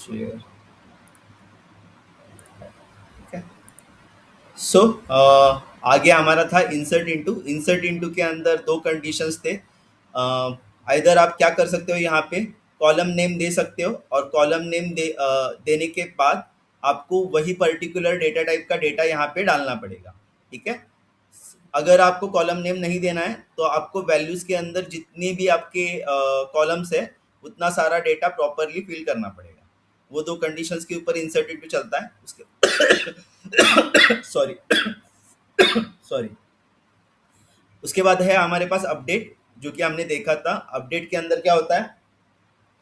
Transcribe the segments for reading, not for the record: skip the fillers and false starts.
Share. सो आगे हमारा था इंसर्ट इनटू के अंदर दो कंडीशंस थे। इधर आप क्या कर सकते हो, यहाँ पे कॉलम नेम दे सकते हो और कॉलम नेम देने के बाद आपको वही पर्टिकुलर डेटा टाइप का डेटा यहाँ पे डालना पड़ेगा। ठीक है। अगर आपको कॉलम नेम नहीं देना है तो आपको वैल्यूज के अंदर जितनी भी आपके कॉलम्स है उतना सारा डेटा प्रॉपरली फिल करना पड़ेगा। वो दो कंडीशंस के ऊपर इंसर्टेड पे चलता है उसके सॉरी सॉरी। उसके बाद है हमारे पास अपडेट, जो कि हमने देखा था। अपडेट के अंदर क्या होता है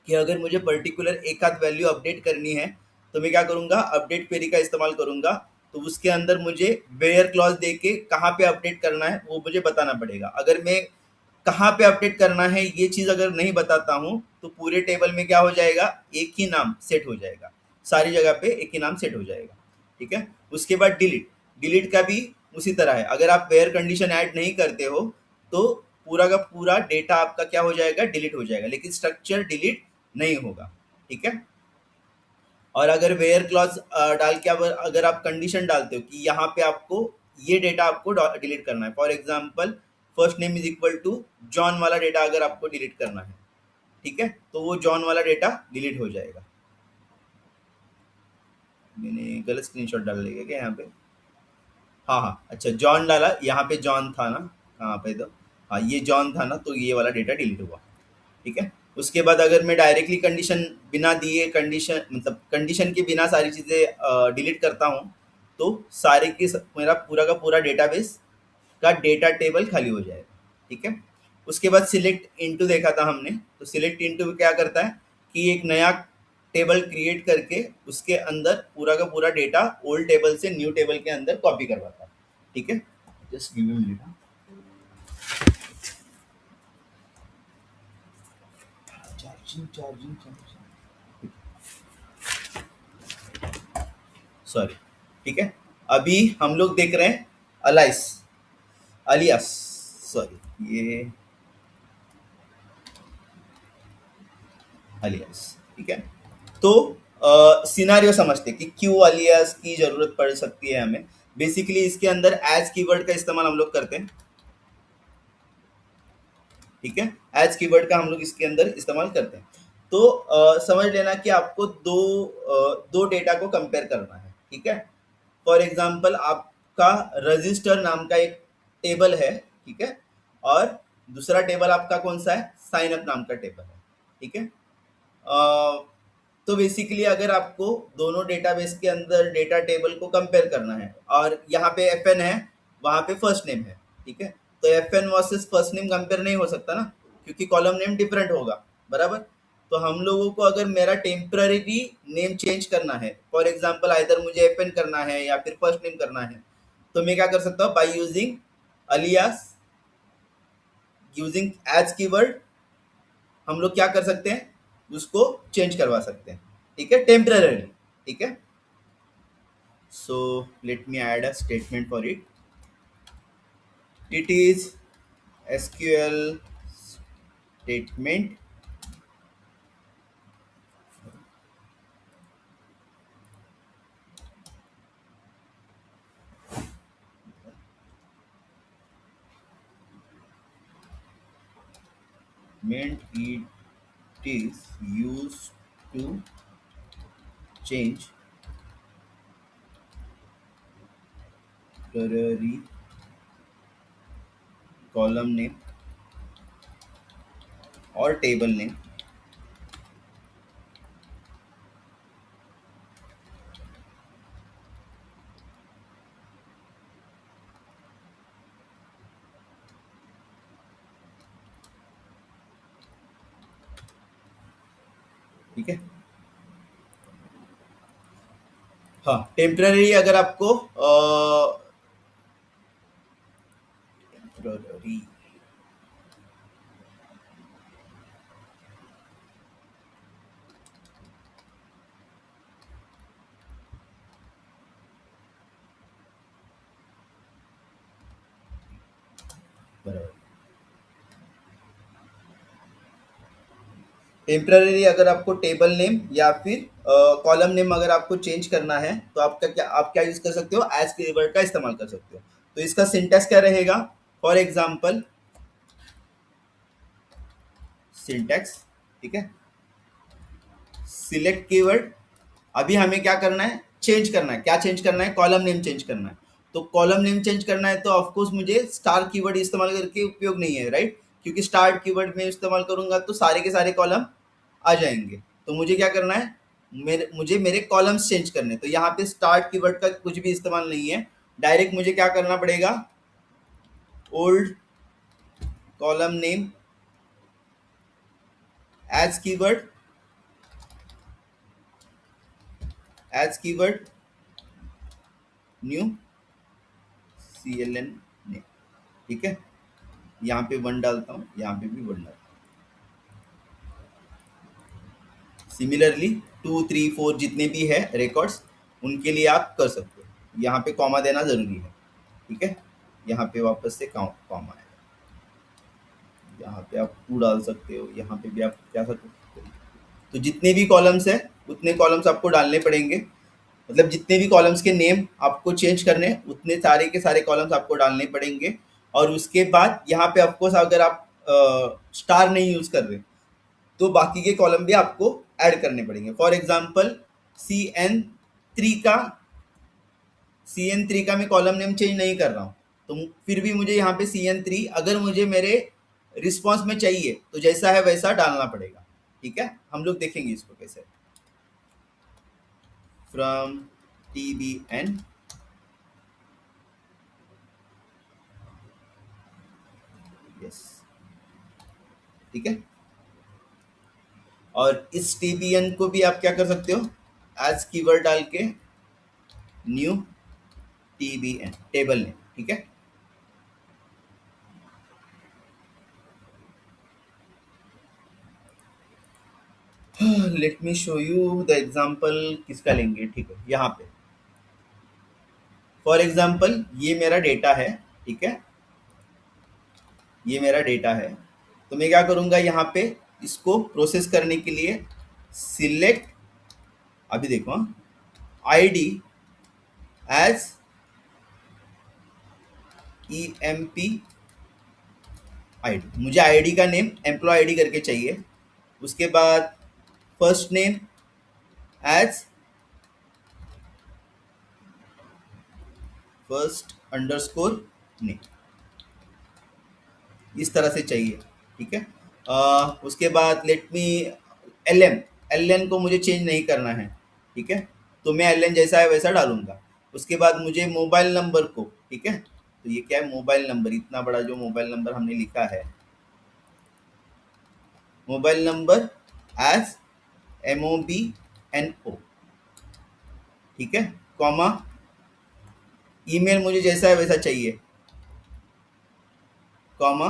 कि अगर मुझे पर्टिकुलर एक आध वैल्यू अपडेट करनी है तो मैं क्या करूंगा, अपडेट क्वेरी का इस्तेमाल करूंगा। तो उसके अंदर मुझे वेयर क्लॉज दे के कहाँ पे अपडेट करना है वो मुझे बताना पड़ेगा। अगर मैं कहाँ पे अपडेट करना है ये चीज़ अगर नहीं बताता हूँ तो पूरे टेबल में क्या हो जाएगा, एक ही नाम सेट हो जाएगा, सारी जगह पे एक ही नाम सेट हो जाएगा। ठीक है। उसके बाद डिलीट, डिलीट का भी उसी तरह है। अगर आप वेयर कंडीशन ऐड नहीं करते हो तो पूरा का पूरा डेटा आपका क्या हो जाएगा, डिलीट हो जाएगा, लेकिन स्ट्रक्चर डिलीट नहीं होगा। ठीक है। और अगर वेयर क्लॉज डाल के अगर आप कंडीशन डालते हो कि यहाँ पे आपको ये डेटा आपको डिलीट करना है, for example first name is equal to John वाला डेटा अगर आपको डिलीट करना है, ठीक है, तो वो जॉन वाला डेटा डिलीट हो जाएगा। मैंने गलत स्क्रीनशॉट डाल दिया क्या यहाँ पे? हाँ हाँ, अच्छा जॉन डाला, यहाँ पे जॉन था ना, कहाँ पे तो, हाँ ये जॉन था ना, तो ये वाला डेटा डिलीट हुआ। ठीक है। उसके बाद अगर मैं डायरेक्टली कंडीशन बिना दिए, कंडीशन मतलब कंडीशन के बिना सारी चीज़ें डिलीट करता हूँ तो सारे की मेरा पूरा का पूरा डेटाबेस का डेटा टेबल खाली हो जाएगा। ठीक है। उसके बाद सिलेक्ट इनटू देखा था हमने, तो सिलेक्ट इनटू क्या करता है कि एक नया टेबल क्रिएट करके उसके अंदर पूरा का पूरा डेटा ओल्ड टेबल से न्यू टेबल के अंदर कॉपी करवाता है। ठीक है। Just give me minute. Charging charging charging, sorry. ठीक है। अभी हम लोग देख रहे हैं अलाइस, अलियास, सॉरी ये अलियास। ठीक है। तो सिनारियो समझते हैं कि क्यों अलियास की जरूरत पड़ सकती है हमें। बेसिकली इसके अंदर एज कीवर्ड का इस्तेमाल हम लोग करते हैं। ठीक है। एज कीवर्ड का हम लोग इसके अंदर इस्तेमाल करते हैं। तो समझ लेना कि आपको दो डेटा को कंपेयर करना है। ठीक है। फॉर एग्जाम्पल आपका रजिस्टर नाम का एक टेबल है। ठीक है। और दूसरा टेबल आपका कौन सा है, साइन अप नाम का टेबल है। ठीक है। तो बेसिकली अगर आपको दोनों डेटाबेस के अंदर डेटा टेबल को कंपेयर करना है और यहाँ पे एफ एन है, वहाँ पे फर्स्ट नेम है। ठीक है। तो F N versus first name compare नहीं हो सकता ना, क्योंकि कॉलम नेम डिफरेंट होगा। बराबर। तो हम लोगों को अगर मेरा टेम्पररी नेम चेंज करना है, फॉर एग्जाम्पल आइदर मुझे एफ एन करना है या फिर फर्स्ट नेम करना है, तो मैं क्या कर सकता हूँ, by using alias, using as keyword हम लोग क्या कर सकते हैं, उसको चेंज करवा सकते हैं। ठीक है, टेम्पररी। ठीक है। So let me add a statement for it. It is SQL statement meant it is used to change temporary column name और टेबल नेम। ठीक है। हाँ, टेम्पररी अगर आपको टेम्पररी, बराबर। टेम्पररी अगर आपको टेबल नेम या फिर कॉलम नेम अगर आपको चेंज करना है तो आप क्या यूज कर सकते हो, एज कीवर्ड का इस्तेमाल कर सकते हो। तो इसका सिंटैक्स क्या रहेगा, फॉर एग्जाम्पल सिंटैक्स, ठीक है, सिलेक्ट कीवर्ड। अभी हमें क्या करना है, चेंज करना है, क्या चेंज करना है, कॉलम नेम चेंज करना है। तो कॉलम नेम चेंज करना है तो ऑफकोर्स मुझे स्टार कीवर्ड इस्तेमाल करके उपयोग नहीं है, राइट, क्योंकि स्टार कीवर्ड में इस्तेमाल करूंगा तो सारे के सारे कॉलम आ जाएंगे। तो मुझे क्या करना है, मुझे मेरे कॉलम्स चेंज करने हैं। तो यहाँ पे स्टार्ट कीवर्ड का कुछ भी इस्तेमाल नहीं है, डायरेक्ट मुझे क्या करना पड़ेगा, old column name as keyword, as keyword new CLN name, ठीक है। यहाँ पे वन डालता हूँ, यहाँ पे भी वन डालता हूँ। सिमिलरली 2 3 4 जितने भी है रिकॉर्ड्स उनके लिए आप कर सकते हो। यहाँ पे कॉमा देना जरूरी है, ठीक है। यहाँ पे वापस से कॉमा है, यहाँ पे आप टू डाल सकते हो, यहाँ पे भी आप क्या कर सकते हो। तो जितने भी कॉलम्स है उतने कॉलम्स आपको डालने पड़ेंगे, मतलब जितने भी कॉलम्स के नेम आपको चेंज करने हैं उतने सारे के सारे कॉलम्स आपको डालने पड़ेंगे। और उसके बाद यहाँ पे ऑफकोर्स अगर आप स्टार नहीं यूज कर रहे तो बाकी के कॉलम भी आपको ऐड करने पड़ेंगे। फॉर एग्जाम्पल CN3 का मैं कॉलम नेम चेंज नहीं कर रहा हूँ, तो फिर भी मुझे यहाँ पे CN3 अगर मुझे मेरे रिस्पॉन्स में चाहिए तो जैसा है वैसा डालना पड़ेगा, ठीक है। हम लोग देखेंगे इसको कैसे, फ्रॉम TBN, यस, ठीक है। और इस TBN को भी आप क्या कर सकते हो, एज कीवर्ड डाल के न्यू TBN टेबल नेम, ठीक है। Let me show you the example, किसका लेंगे, ठीक है। यहाँ पे फॉर एग्जाम्पल ये मेरा डेटा है, ठीक है, ये मेरा डेटा है। तो मैं क्या करूँगा, यहाँ पे इसको प्रोसेस करने के लिए सिलेक्ट, अभी देखो ID एज EMP ID, मुझे ID का नेम एम्प्लॉय ID करके चाहिए। उसके बाद first name as first underscore name, इस तरह से चाहिए, ठीक है। उसके बाद लेट मी LN को मुझे चेंज नहीं करना है, ठीक है, तो मैं LN जैसा है वैसा डालूंगा। उसके बाद मुझे मोबाइल नंबर को, ठीक है, तो ये क्या है, मोबाइल नंबर, इतना बड़ा जो मोबाइल नंबर हमने लिखा है, मोबाइल नंबर एज MOBNO, ठीक है, कॉमा ईमेल मुझे जैसा है वैसा चाहिए, कॉमा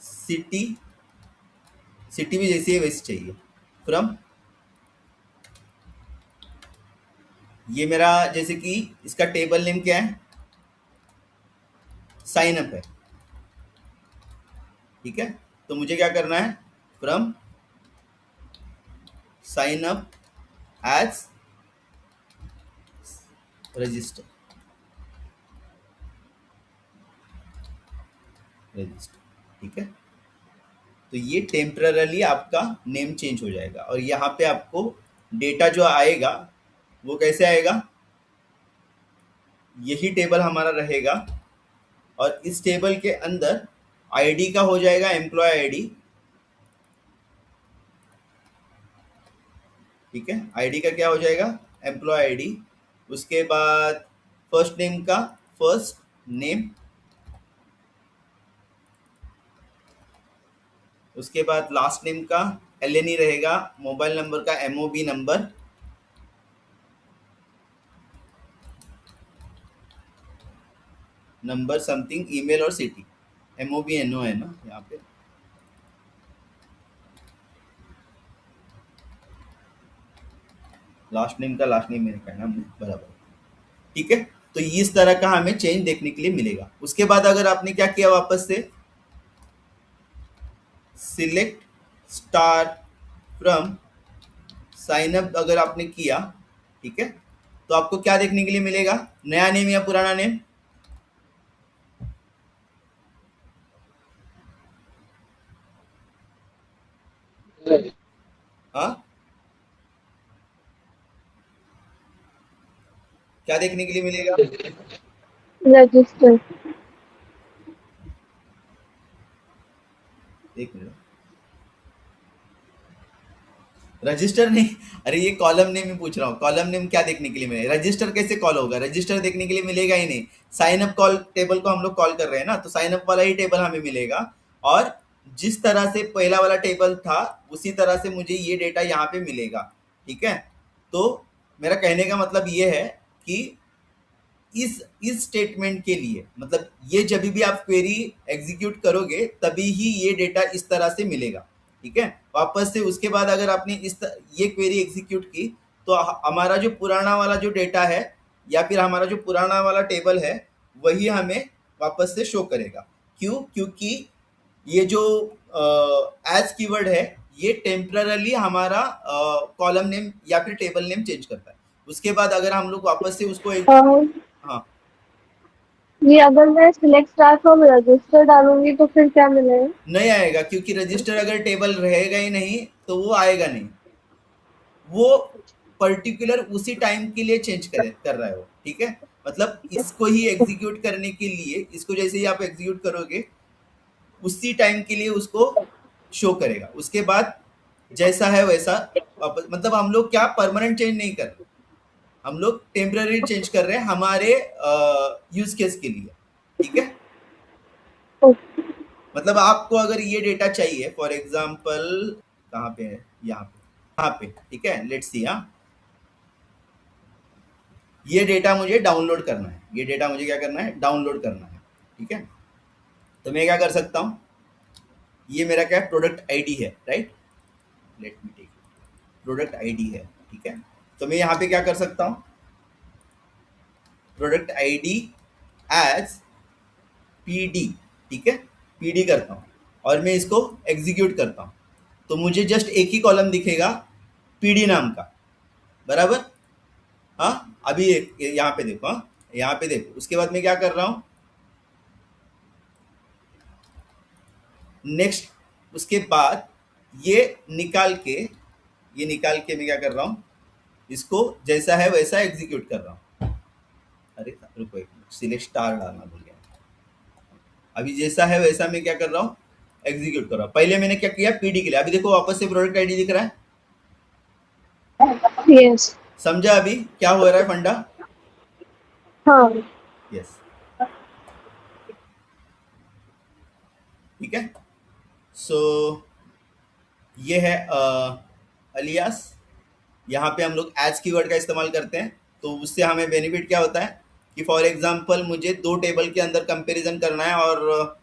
सिटी, सिटी भी जैसी है वैसी चाहिए, फ्रॉम, ये मेरा जैसे कि इसका टेबल नेम क्या है, साइन अप है, ठीक है। तो मुझे क्या करना है, from sign up as register, register, ठीक है। तो ये टेम्पररली आपका नेम चेंज हो जाएगा। और यहाँ पे आपको डेटा जो आएगा वो कैसे आएगा, यही टेबल हमारा रहेगा और इस टेबल के अंदर आईडी का हो जाएगा एम्प्लॉय आईडी, ठीक है, आईडी का क्या हो जाएगा, एम्प्लॉय आईडी। उसके बाद फर्स्ट नेम का फर्स्ट नेम, उसके बाद लास्ट नेम का LN ही रहेगा, मोबाइल नंबर का MOB number, number something, email और सिटी, MOBNO है ना यहाँ पे, लास्ट नेम का लास्ट नेम मेरे कहना बराबर, ठीक है। तो इस तरह का हमें चेंज देखने के लिए मिलेगा। उसके बाद अगर आपने क्या किया, वापस से select star from sign up अगर आपने किया, ठीक है, तो आपको क्या देखने के लिए मिलेगा? नया नेम या पुराना नेम? हाँ, क्या देखने के लिए मिलेगा? रजिस्टर। एक मिनट, रजिस्टर नहीं, अरे ये कॉलम नेम ही पूछ रहा हूँ। कॉलम नेम क्या देखने के लिए मिलेगा? रजिस्टर कैसे कॉल होगा? रजिस्टर देखने के लिए मिलेगा ही नहीं। साइन अप कॉल टेबल को हम लोग कॉल कर रहे हैं ना, तो साइन अप वाला ही टेबल हमें मिलेगा। और जिस तरह से पहला वाला टेबल था उसी तरह से मुझे ये डेटा यहाँ पे मिलेगा, ठीक है। तो मेरा कहने का मतलब ये है कि इस स्टेटमेंट के लिए, मतलब ये जब भी आप क्वेरी एग्जीक्यूट करोगे तभी ही ये डेटा इस तरह से मिलेगा, ठीक है। वापस से उसके बाद अगर आपने ये क्वेरी एग्जीक्यूट की तो हमारा जो पुराना वाला जो डेटा है या फिर हमारा जो पुराना वाला टेबल है वही हमें वापस से शो करेगा। क्यों? क्योंकि ये जो एज कीवर्ड है ये टेम्परली हमारा कॉलम नेम या फिर टेबल नेम चेंज करता है। उसके बाद अगर हम लोग वापस से उसको एक, और हाँ, ये अगर मैं सिलेक्ट स्टार फ्रॉम रजिस्टर डालूंगी तो फिर क्या मिलेगा? नहीं आएगा, क्योंकि रजिस्टर अगर टेबल रहेगा ही नहीं तो वो आएगा नहीं। वो पर्टिकुलर उसी टाइम के लिए चेंज कर रहा है वो, ठीक है। मतलब इसको ही एग्जीक्यूट करने के लिए, इसको जैसे ही आप एग्जीक्यूट करोगे उसी टाइम के लिए उसको शो करेगा। उसके बाद जैसा है वैसा मतलब हम लोग क्या परमानेंट चेंज नहीं कर रहे, हम लोग टेम्पररी चेंज कर रहे हैं हमारे यूज केस के लिए, ठीक है। मतलब आपको अगर ये डेटा चाहिए फॉर एग्जांपल, कहाँ पे है? यहाँ पे, ठीक है, लेट्स सी। हाँ, ये डेटा मुझे डाउनलोड करना है, ये डेटा मुझे क्या करना है? डाउनलोड करना है, ठीक है। तो मैं क्या कर सकता हूँ? ये मेरा क्या है? प्रोडक्ट आईडी है, right. Let me take, product ID है, ठीक है। तो मैं यहाँ पे क्या कर सकता हूँ? प्रोडक्ट आईडी एज पीडी, ठीक है, पीडी करता हूँ और मैं इसको एग्जीक्यूट करता हूँ। तो मुझे जस्ट एक ही कॉलम दिखेगा पीडी नाम का, बराबर। हाँ, अभी यहाँ पे देखो, हाँ, यहाँ पे देखो। उसके बाद मैं क्या कर रहा हूँ? नेक्स्ट, उसके बाद ये निकाल के मैं क्या कर रहा हूँ? इसको जैसा है वैसा एग्जीक्यूट कर रहा हूँ। अरे रुको एक मिनट, सिलेक्ट स्टार डालना भूल गया। अभी जैसा है वैसा मैं क्या कर रहा हूँ? एग्जीक्यूट कर रहा हूँ। पहले मैंने क्या किया? पीडी के लिए। अभी देखो वापस से प्रोडक्ट आईडी दिख रहा है। यस। समझा अभी क्या हो रहा है फंडा? हाँ। यस, ठीक है। सो ये है अलियास। यहाँ पे हम लोग एज कीवर्ड का इस्तेमाल करते हैं। तो उससे हमें बेनिफिट क्या होता है कि फॉर एग्जांपल मुझे दो टेबल के अंदर कंपैरिजन करना है, और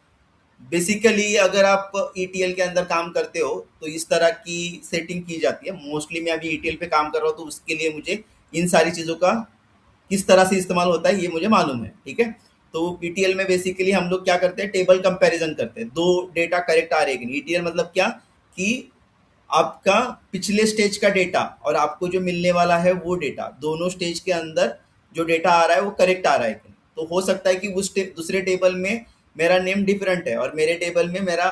बेसिकली अगर आप ईटीएल के अंदर काम करते हो तो इस तरह की सेटिंग की जाती है। मोस्टली मैं अभी ईटीएल पे काम कर रहा हूँ तो उसके लिए मुझे इन सारी चीज़ों का किस तरह से इस्तेमाल होता है ये मुझे मालूम है, ठीक है। तो ईटीएल में बेसिकली हम लोग क्या करते हैं? टेबल कंपैरिजन करते हैं, दो डेटा करेक्ट आ रहे हैं कि नहीं। ईटीएल मतलब क्या कि आपका पिछले स्टेज का डेटा और आपको जो मिलने वाला है वो डेटा, दोनों स्टेज के अंदर जो डेटा आ रहा है वो करेक्ट आ रहा है कि नहीं। तो हो सकता है कि उस दूसरे टेबल में मेरा नेम डिफरेंट है और मेरे टेबल में मेरा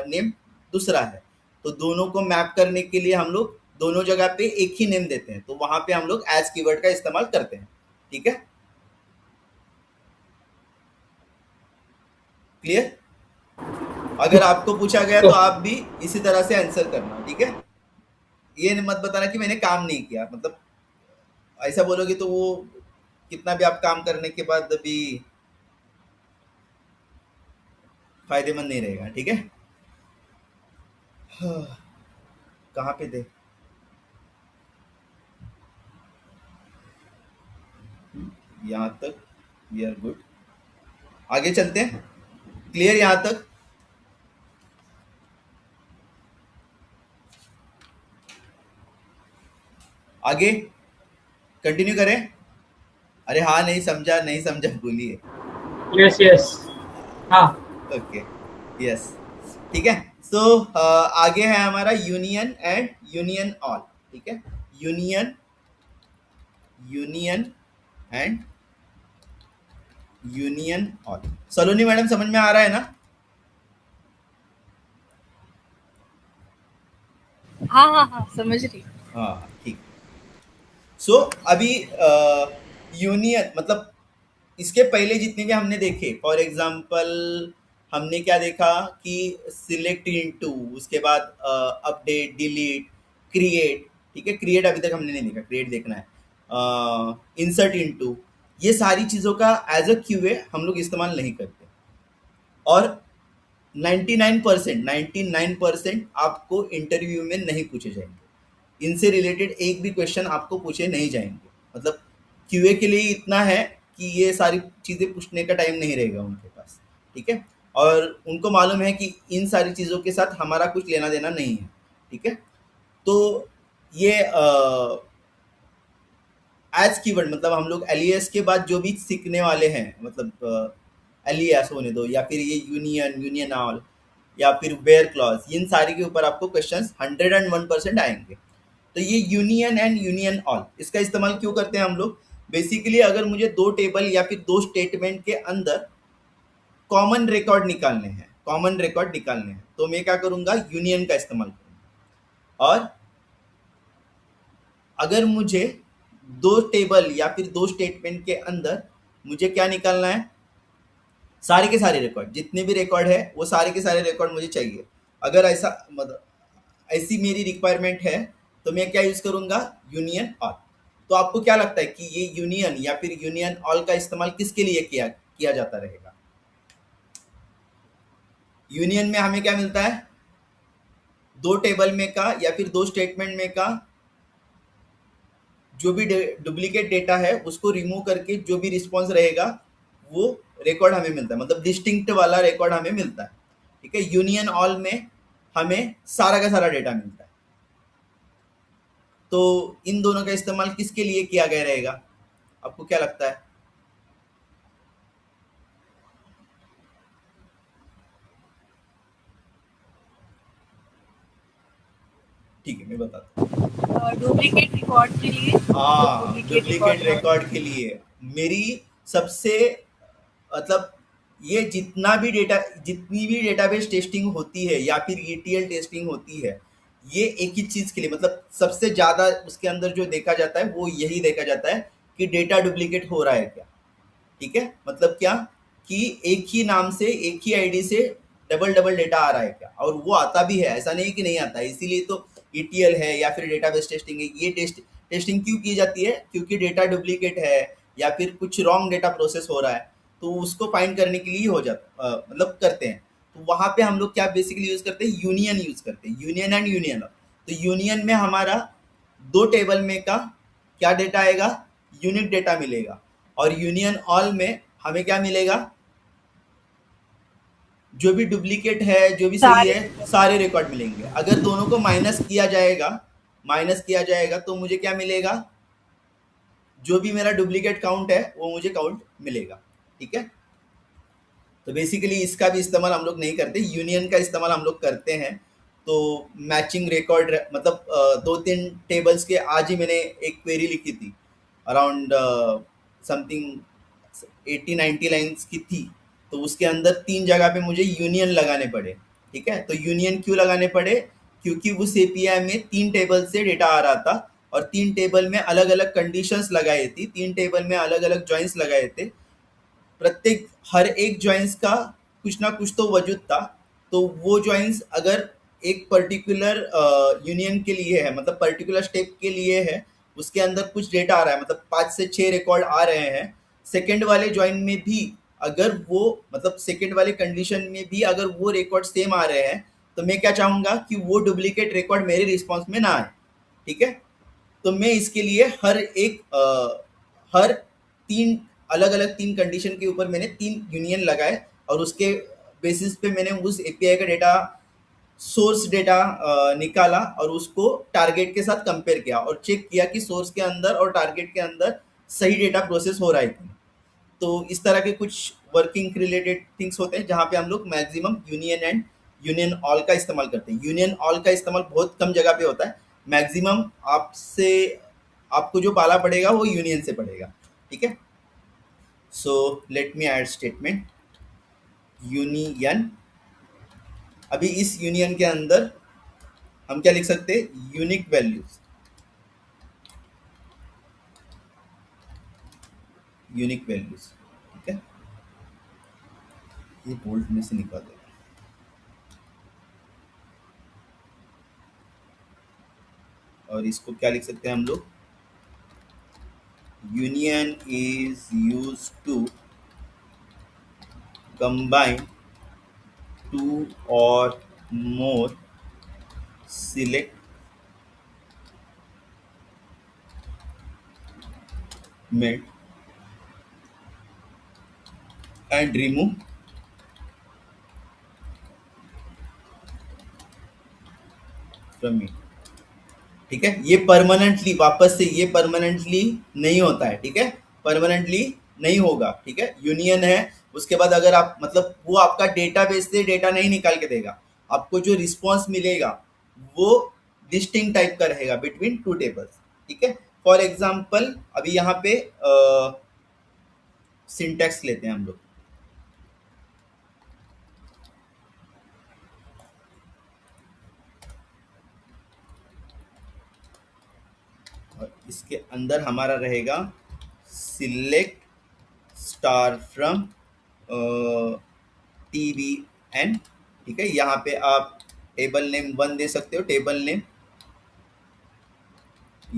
नेम दूसरा है। तो दोनों को मैप करने के लिए हम लोग दोनों जगह पे एक ही नेम देते हैं, तो वहां पे हम लोग एज कीवर्ड का इस्तेमाल करते हैं, ठीक है। क्लियर? अगर आपको पूछा गया तो आप भी इसी तरह से आंसर करना, ठीक है। ये मत बताना कि मैंने काम नहीं किया, मतलब ऐसा बोलोगे तो वो कितना भी आप काम करने के बाद भी फायदेमंद नहीं रहेगा, ठीक है। कहाँ पे थे? यहाँ तक वी आर गुड, आगे चलते हैं। क्लियर यहाँ तक? आगे कंटिन्यू करें? अरे हाँ, नहीं समझा, नहीं समझा बोलिए। Yes yes. हाँ। ओके, यस, ठीक है। सो आगे है हमारा यूनियन एंड यूनियन ऑल। ठीक है, union, union and union all. Saloni madam समझ में आ रहा है ना? हाँ हाँ हाँ, समझ रही हूँ। हाँ ठीक। सो अभी यूनियन मतलब इसके पहले जितने भी हमने देखे, फॉर एग्जांपल हमने क्या देखा कि सिलेक्ट इनटू, उसके बाद अपडेट, डिलीट, क्रिएट। ठीक है, क्रिएट अभी तक हमने नहीं देखा, क्रिएट देखना है। इंसर्ट इनटू, ये सारी चीज़ों का एज अ क्यूए हम लोग इस्तेमाल नहीं करते। और 99% आपको इंटरव्यू में नहीं पूछे जाएंगे, इनसे रिलेटेड एक भी क्वेश्चन आपको पूछे नहीं जाएंगे। मतलब क्यूए के लिए इतना है कि ये सारी चीज़ें पूछने का टाइम नहीं रहेगा उनके पास। ठीक है, और उनको मालूम है कि इन सारी चीज़ों के साथ हमारा कुछ लेना देना नहीं है। ठीक है, तो ये एज कीवर्ड मतलब हम लोग एलियस के बाद जो भी सीखने वाले हैं, मतलब एलियस होने दो या फिर ये यूनियन, यूनियन ऑल, या फिर वेयर क्लॉज, इन सारी के ऊपर आपको क्वेश्चंस 101% आएंगे। तो ये यूनियन एंड यूनियन ऑल, इसका इस्तेमाल क्यों करते हैं हम लोग? बेसिकली अगर मुझे दो टेबल या फिर दो स्टेटमेंट के अंदर कॉमन रिकॉर्ड निकालने हैं, कॉमन रिकॉर्ड निकालने हैं, तो मैं क्या करूंगा, यूनियन का इस्तेमाल करूंगा। और अगर मुझे दो टेबल या फिर दो स्टेटमेंट के अंदर मुझे क्या निकालना है, सारे के सारे रिकॉर्ड, जितने भी रिकॉर्ड है वो सारे के सारे रिकॉर्ड मुझे चाहिए। अगर ऐसा मतलब ऐसी मेरी रिक्वायरमेंट है तो मैं क्या यूज करूंगा, यूनियन ऑल। तो आपको क्या लगता है कि ये यूनियन या फिर यूनियन ऑल का इस्तेमाल किसके लिए किया किया जाता रहेगा? यूनियन में हमें क्या मिलता है, दो टेबल में का या फिर दो स्टेटमेंट में का जो भी डुप्लीकेट डेटा है उसको रिमूव करके जो भी रिस्पॉन्स रहेगा वो रिकॉर्ड हमें मिलता है, मतलब डिस्टिंक्ट वाला रिकॉर्ड हमें मिलता है। ठीक है, यूनियन ऑल में हमें सारा का सारा डेटा मिलता है। तो इन दोनों का इस्तेमाल किसके लिए किया गया रहेगा, आपको क्या लगता है? ठीक है, मैं बताता हूँ। डुप्लीकेट रिकॉर्ड के लिए। हाँ, डुप्लीकेट डुप्लीकेट रिकॉर्ड। रिकॉर्ड के लिए मेरी सबसे मतलब ये जितनी भी डेटाबेस टेस्टिंग होती है या फिर ईटीएल टेस्टिंग होती है, ये एक ही चीज़ के लिए, मतलब सबसे ज़्यादा उसके अंदर जो देखा जाता है वो यही देखा जाता है कि डेटा डुप्लीकेट हो रहा है क्या। ठीक है, मतलब क्या कि एक ही नाम से एक ही आईडी से डबल डबल डेटा आ रहा है क्या, और वो आता भी है, ऐसा नहीं कि नहीं आता है। इसीलिए तो ईटीएल है या फिर डेटाबेस टेस्टिंग है। ये टेस्टिंग क्यों की जाती है, क्योंकि डेटा डुप्लीकेट है या फिर कुछ रॉन्ग डेटा प्रोसेस हो रहा है, तो उसको फाइंड करने के लिए हो जाता मतलब करते हैं। तो वहाँ पे हम लोग क्या बेसिकली यूज करते हैं, यूनियन यूज करते हैं, यूनियन एंड यूनियन। तो यूनियन में हमारा दो टेबल में का क्या डेटा आएगा, यूनिक डेटा मिलेगा। और यूनियन ऑल में हमें क्या मिलेगा, जो भी डुप्लीकेट है जो भी सही सारे। है सारे रिकॉर्ड मिलेंगे। अगर दोनों को माइनस किया जाएगा, माइनस किया जाएगा तो मुझे क्या मिलेगा, जो भी मेरा डुप्लीकेट काउंट है वो मुझे काउंट मिलेगा। ठीक है, तो बेसिकली इसका भी इस्तेमाल हम लोग नहीं करते, यूनियन का इस्तेमाल हम लोग करते हैं। तो मैचिंग रिकॉर्ड मतलब दो तीन टेबल्स के, आज ही मैंने एक क्वेरी लिखी थी अराउंड समथिंग 80-90 लाइन्स की थी। तो उसके अंदर तीन जगह पे मुझे यूनियन लगाने पड़े। ठीक है, तो यूनियन क्यों लगाने पड़े, क्योंकि उस एपीआई में तीन टेबल से डेटा आ रहा था और तीन टेबल में अलग अलग कंडीशंस लगाई थी, तीन टेबल में अलग अलग जॉइंट्स लगाए थे। प्रत्येक हर एक जॉइंट्स का कुछ ना कुछ तो वजूद था। तो वो जॉइंट्स अगर एक पर्टिकुलर यूनियन के लिए है, मतलब पर्टिकुलर स्टेप के लिए है, उसके अंदर कुछ डेटा आ रहा है, मतलब 5 से 6 रिकॉर्ड आ रहे हैं, सेकंड वाले जॉइंट में भी अगर वो, मतलब सेकंड वाले कंडीशन में भी अगर वो रिकॉर्ड सेम आ रहे हैं, तो मैं क्या चाहूँगा कि वो डुप्लीकेट रिकॉर्ड मेरे रिस्पॉन्स में ना आए। ठीक है, तो मैं इसके लिए हर तीन अलग अलग तीन कंडीशन के ऊपर मैंने तीन यूनियन लगाए, और उसके बेसिस पे मैंने उस एपीआई का डेटा, सोर्स डेटा निकाला और उसको टारगेट के साथ कंपेयर किया और चेक किया कि सोर्स के अंदर और टारगेट के अंदर सही डेटा प्रोसेस हो रहा है कि नहीं। तो इस तरह के कुछ वर्किंग रिलेटेड थिंग्स होते हैं जहाँ पे हम लोग maximum union and union all का इस्तेमाल करते हैं। यूनियन ऑल का इस्तेमाल बहुत कम जगह पे होता है। मैक्सिमम आपसे आपको जो पाला पड़ेगा वो यूनियन से पड़ेगा, ठीक है। So let me add statement union. अभी इस यूनियन के अंदर हम क्या लिख सकते हैं, यूनिक वैल्यूज, यूनिक वैल्यूज, ठीक है। ये बोल्ड में से निकाल देगा। और इसको क्या लिख सकते हैं हम लोग, union is use to combine two or more select and remove from it, ठीक है। ये परमानेंटली, वापस से ये परमानेंटली नहीं होता है, ठीक है, परमानेंटली नहीं होगा, ठीक है। यूनियन है, उसके बाद अगर आप मतलब वो आपका डेटाबेस से डेटा नहीं निकाल के देगा, आपको जो रिस्पॉन्स मिलेगा वो डिस्टिंक्ट टाइप का रहेगा बिटवीन टू टेबल्स, ठीक है। फॉर एग्जाम्पल अभी यहाँ पे सिंटैक्स लेते हैं हम लोग। और इसके अंदर हमारा रहेगा select star from T B N, ठीक है। यहाँ पे आप टेबल नेम 1 दे सकते हो, table name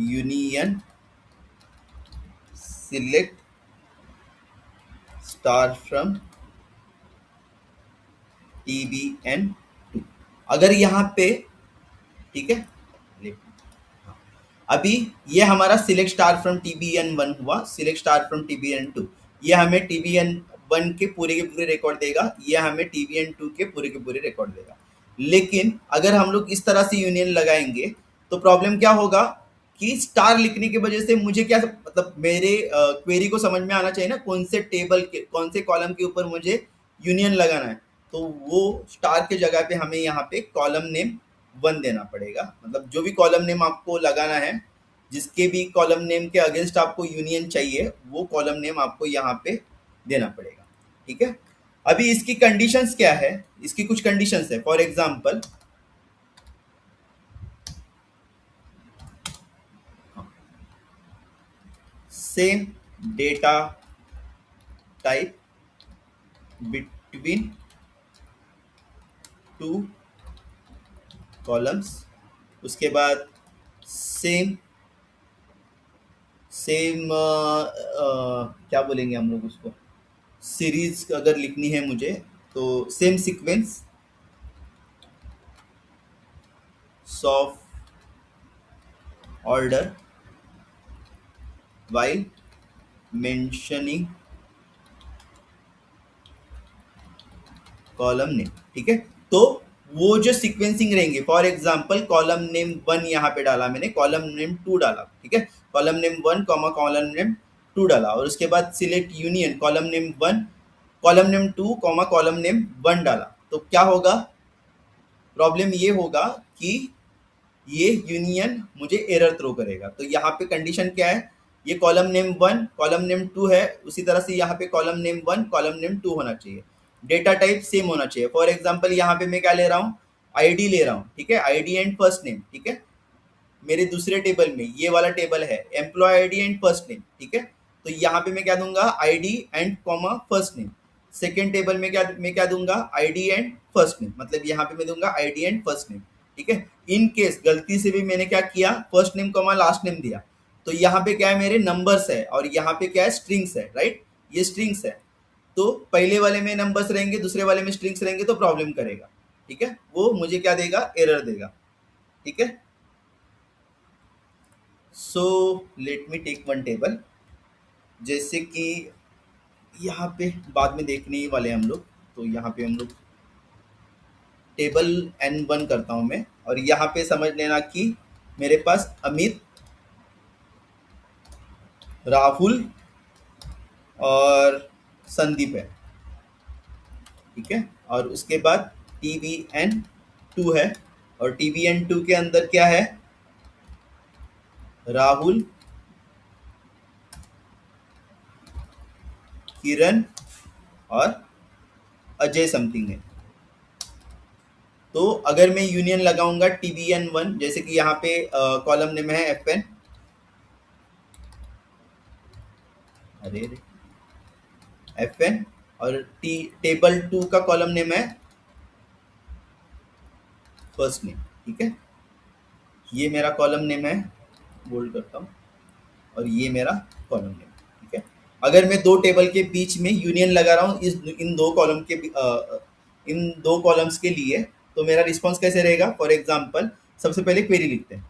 union select star from T B N 2। अगर यहाँ पे, ठीक है, अभी ये हमारा सिलेक्ट स्टार फ्रॉम TBN1 हुआ, सिलेक्ट स्टार फ्रॉम TBN2, ये हमें TBN1 के पूरे रिकॉर्ड देगा, ये हमें TBN2 के पूरे रिकॉर्ड देगा। लेकिन अगर हम लोग इस तरह से यूनियन लगाएंगे तो प्रॉब्लम क्या होगा कि स्टार लिखने की वजह से मुझे क्या मतलब मेरे क्वेरी को समझ में आना चाहिए ना, कौन से टेबल के कौन से कॉलम के ऊपर मुझे यूनियन लगाना है। तो वो स्टार के जगह पे हमें यहाँ पे कॉलम नेम 1 देना पड़ेगा। मतलब जो भी कॉलम नेम आपको लगाना है, जिसके भी कॉलम नेम के अगेंस्ट आपको यूनियन चाहिए, वो कॉलम नेम आपको यहाँ पे देना पड़ेगा, ठीक है। अभी इसकी कंडीशंस क्या है, इसकी कुछ कंडीशंस है। For example same data type between two columns, उसके बाद सेम क्या बोलेंगे हम लोग उसको, सीरीज अगर लिखनी है मुझे तो same sequence of order while mentioning column name, ठीक है। तो वो जो सीक्वेंसिंग रहेंगे, फॉर एग्जांपल कॉलम नेम 1 यहाँ पे डाला मैंने, कॉलम नेम 2 डाला, ठीक है, कॉलम नेम 1 कॉलम नेम 2 डाला, और उसके बाद select union column name 1 column name 2 column name 1 डाला, तो क्या होगा, प्रॉब्लम ये होगा कि ये यूनियन मुझे एरर थ्रो करेगा। तो यहाँ पे कंडीशन क्या है, ये कॉलम नेम 1 कॉलम नेम 2 है, उसी तरह से यहाँ पे कॉलम नेम 1 कॉलम नेम 2 होना चाहिए, डेटा टाइप सेम होना चाहिए। फॉर एग्जांपल यहाँ पे मैं क्या ले रहा हूँ, आईडी ले रहा हूँ, ठीक है, आईडी एंड फर्स्ट नेम, ठीक है। मेरे दूसरे टेबल में ये वाला टेबल है employee ID and first name, ठीक है। तो यहाँ पे मैं क्या दूंगा, ID and comma first name. Second table में क्या दूंगा, आईडी एंड फर्स्ट नेम, मतलब यहाँ पे मैं दूंगा आईडी एंड फर्स्ट नेम, ठीक है। इन केस गलती से भी मैंने क्या किया, first name comma last name दिया, तो यहाँ पे क्या है, मेरे नंबर्स है और यहाँ पे क्या है, स्ट्रिंग्स है, राइट, ये स्ट्रिंग्स है। तो पहले वाले में नंबर्स रहेंगे, दूसरे वाले में स्ट्रिंग्स रहेंगे, तो प्रॉब्लम करेगा, ठीक है, वो मुझे क्या देगा, एरर देगा, ठीक है। So let me take one table, जैसे कि यहाँ पे बाद में देखने ही वाले हम लोग, तो यहाँ पे हम लोग टेबल N1 करता हूँ मैं, और यहाँ पे समझ लेना कि मेरे पास अमित, राहुल और संदीप है, ठीक है। और उसके बाद TVN2 है, और TVN2 के अंदर क्या है, राहुल, किरण और अजय समथिंग है। तो अगर मैं यूनियन लगाऊंगा TVN1, जैसे कि यहाँ पे कॉलम नेम है FN, अरे FN, और टेबल 2 का कॉलम नेम है फर्स्ट नेम, ठीक है। ये मेरा कॉलम नेम है, बोल्ड करता हूँ, और ये मेरा कॉलम नेम, ठीक है। अगर मैं दो टेबल के बीच में यूनियन लगा रहा हूँ इन दो कॉलम के इन दो कॉलम्स के लिए, तो मेरा रिस्पॉन्स कैसे रहेगा। फॉर एग्जांपल सबसे पहले क्वेरी लिखते हैं,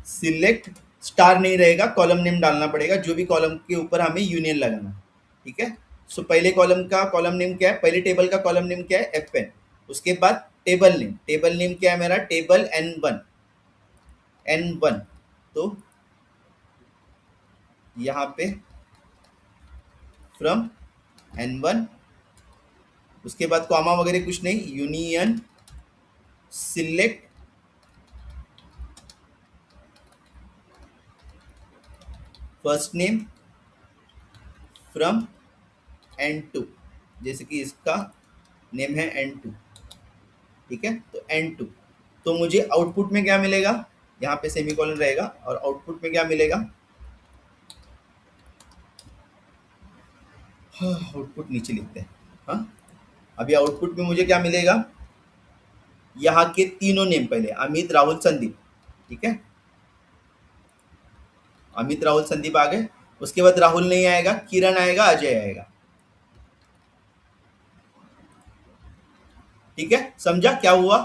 सिलेक्ट, स्टार नहीं रहेगा, कॉलम नेम डालना पड़ेगा, जो भी कॉलम के ऊपर हमें यूनियन लगाना है, ठीक है। सो पहले कॉलम का कॉलम नेम क्या है, पहले टेबल का कॉलम नेम क्या है, FN। उसके बाद टेबल नेम क्या है मेरा, टेबल N1। तो यहाँ पे फ्रॉम N1, उसके बाद कॉमा वगैरह कुछ नहीं, union select first name from N2, जैसे कि इसका नेम है N2, ठीक है। तो N2, तो मुझे आउटपुट में क्या मिलेगा, यहाँ पे सेमीकोलन रहेगा, और आउटपुट में क्या मिलेगा, आउटपुट नीचे लिखते हैं। हाँ, अभी आउटपुट में मुझे क्या मिलेगा, यहाँ के तीनों नेम, पहले अमित, राहुल, संदीप, ठीक है। अमित, राहुल, संदीप आ गए। उसके बाद राहुल नहीं आएगा, किरण आएगा, अजय आएगा, ठीक है। समझा क्या हुआ,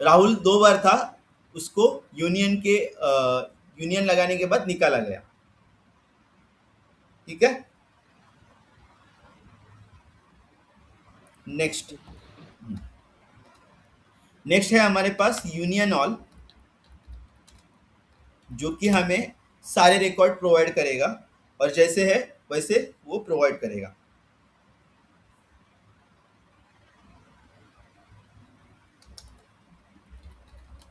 राहुल 2 बार था, उसको यूनियन लगाने के बाद निकाला गया, ठीक है। नेक्स्ट नेक्स्ट है हमारे पास यूनियन ऑल, जो कि हमें सारे रिकॉर्ड प्रोवाइड करेगा, और जैसे है वैसे वो प्रोवाइड करेगा।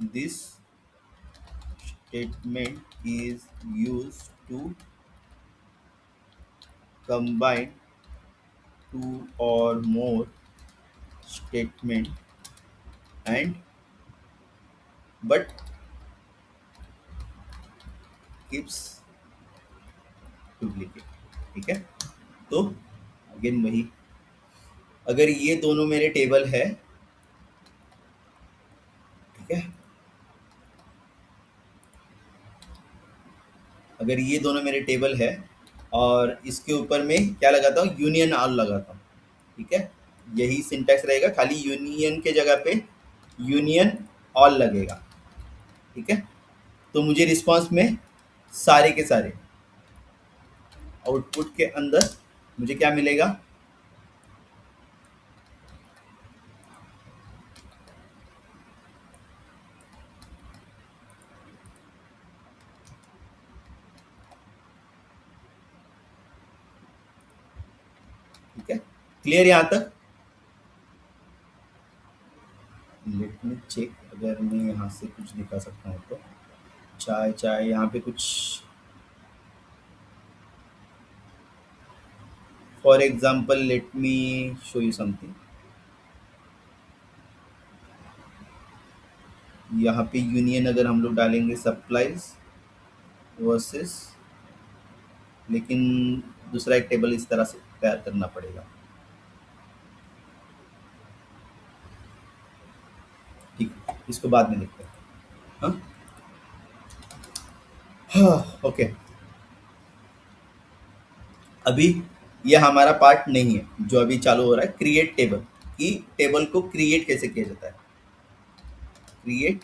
This statement is used to combine two or more statement and but keeps duplicate, ठीक है। तो अगेन वही, अगर ये दोनों मेरे टेबल है, ठीक है, अगर ये दोनों मेरे टेबल है और इसके ऊपर में क्या लगाता हूँ, यूनियन ऑल लगाता हूँ, ठीक है। यही सिंटैक्स रहेगा, खाली यूनियन के जगह पे यूनियन ऑल लगेगा, ठीक है। तो मुझे रिस्पांस में सारे के सारे आउटपुट के अंदर मुझे क्या मिलेगा, ठीक है। क्लियर यहाँ तक। लेट मी चेक, अगर मैं यहाँ से कुछ दिखा सकता हूँ तो, चाय चाय यहाँ पे कुछ, for example let me show you something. यहाँ पे यूनियन अगर हम लोग डालेंगे सप्लाईज वर्सेस, लेकिन दूसरा एक टेबल इस तरह से तैयार करना पड़ेगा, ठीक है, इसको बाद में देखते हैं। हाँ हाँ, ओके। अभी ये हमारा पार्ट नहीं है, जो अभी चालू हो रहा है क्रिएट टेबल, कि टेबल को क्रिएट कैसे किया जाता है, क्रिएट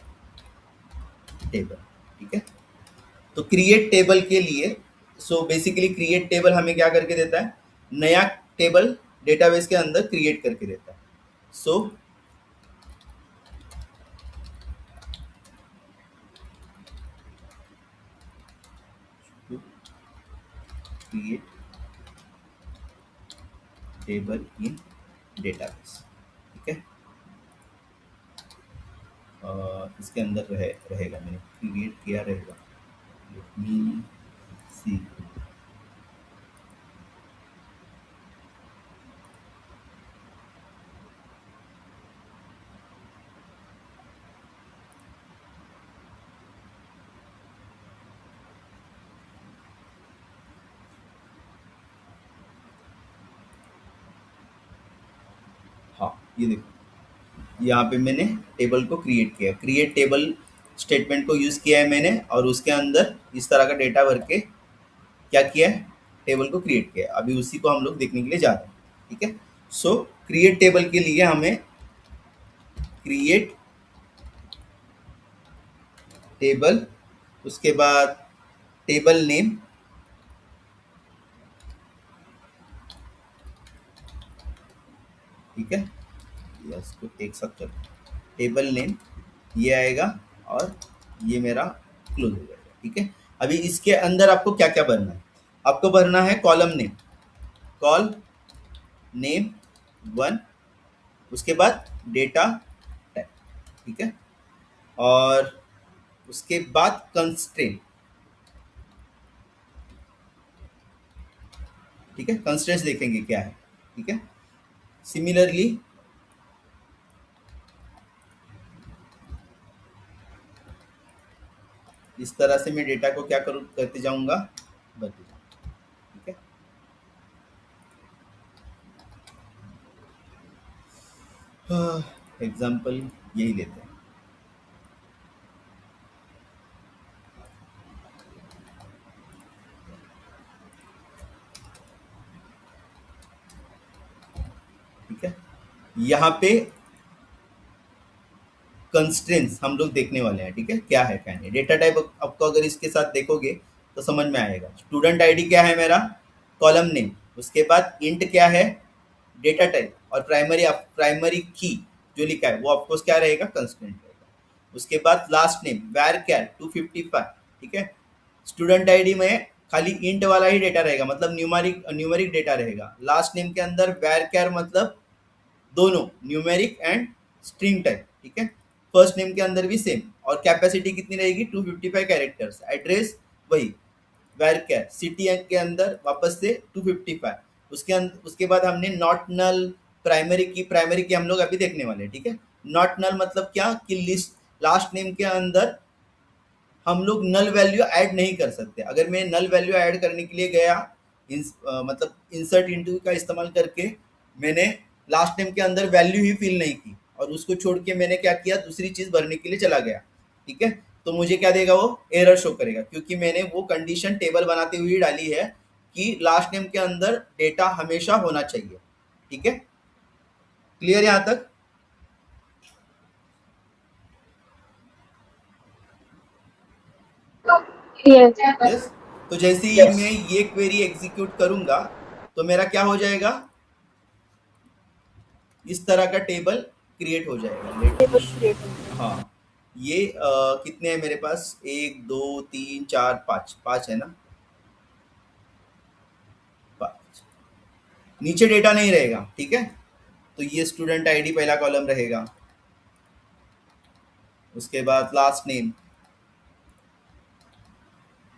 टेबल, ठीक है। तो क्रिएट टेबल के लिए, सो बेसिकली क्रिएट टेबल हमें क्या करके देता है, नया टेबल डेटाबेस के अंदर क्रिएट करके देता है। सो क्रिएट टेबल इन डेटाबेस, ठीक है। इसके अंदर रहेगा, मैंने क्रिएट किया रहेगा। लेट मी सी। हाँ, ये देखो, यहाँ पे मैंने टेबल को क्रिएट किया, क्रिएट टेबल स्टेटमेंट को यूज़ किया है मैंने, और उसके अंदर इस तरह का डेटा भर के क्या किया है, टेबल को क्रिएट किया है। अभी उसी को हम लोग देखने के लिए जा रहे हैं, ठीक है। सो क्रिएट टेबल के लिए हमें क्रिएट टेबल, उसके बाद टेबल नेम, ठीक है, या इसको एक साथ कर, टेबल नेम ये आएगा और ये मेरा क्लोज हो जाएगा, ठीक है। अभी इसके अंदर आपको क्या क्या भरना है, आपको भरना है कॉलम नेम, कॉल नेम 1, उसके बाद डेटा टाइप, ठीक है, और उसके बाद कंस्ट्रेंट, ठीक है, कंस्ट्रेंट्स देखेंगे क्या है, ठीक है। सिमिलरली इस तरह से मैं डेटा को क्या करूँ, करते जाऊंगा, भरते जाऊंगा, ठीक है। एग्जाम्पल यही लेते हैं, ठीक है। यहाँ पे कंस्ट्रेंट्स हम लोग देखने वाले हैं, ठीक है, क्या है क्या नहीं। डेटा टाइप आपको अगर इसके साथ देखोगे तो समझ में आएगा। स्टूडेंट आईडी क्या है मेरा, कॉलम नेम, उसके बाद इंट क्या है, डेटा टाइप, और प्राइमरी की जो लिखा है वो ऑफकोर्स क्या रहेगा, कंस्टेंट रहेगा। उसके बाद लास्ट नेम वैर कैर 255, ठीक है। स्टूडेंट आईडी में खाली इंट वाला ही डेटा रहेगा, मतलब न्यूमेरिक डेटा रहेगा। लास्ट नेम के अंदर वैर कैर मतलब दोनों न्यूमेरिक एंड स्ट्रिंग टाइप, ठीक है। फर्स्ट नेम के अंदर भी सेम, और कैपेसिटी कितनी रहेगी, 255 कैरेक्टर्स। एड्रेस वही वेर कैर, सिटी के अंदर वापस से 255। उसके बाद हमने नॉट नल, प्राइमरी की हम लोग अभी देखने वाले हैं, ठीक है। नॉट नल मतलब क्या, कि लिस्ट लास्ट नेम के अंदर हम लोग नल वैल्यू ऐड नहीं कर सकते। अगर मैं नल वैल्यू ऐड करने के लिए गया, मतलब इंसर्ट इनटू का इस्तेमाल करके मैंने लास्ट नेम के अंदर वैल्यू ही फिल नहीं की, और उसको छोड़ के मैंने क्या किया, दूसरी चीज़ भरने के लिए चला गया, ठीक है, तो मुझे क्या देगा, वो एरर शो करेगा, क्योंकि मैंने वो कंडीशन टेबल बनाते हुए डाली है कि लास्ट नेम के अंदर डेटा हमेशा होना चाहिए, ठीक है। क्लियर यहाँ तक? Yes. यस। तो जैसे ही मैं ये क्वेरी एग्जीक्यूट करूंगा तो मेरा क्या हो जाएगा, इस तरह का टेबल क्रिएट हो जाएगा। लेट टेबल मी, क्रिएट हो गया। हाँ, ये कितने हैं मेरे पास, 1 2 3 4 5 5 है ना, 5। नीचे डेटा नहीं रहेगा, ठीक है। तो ये स्टूडेंट आईडी पहला कॉलम रहेगा, उसके बाद लास्ट नेम,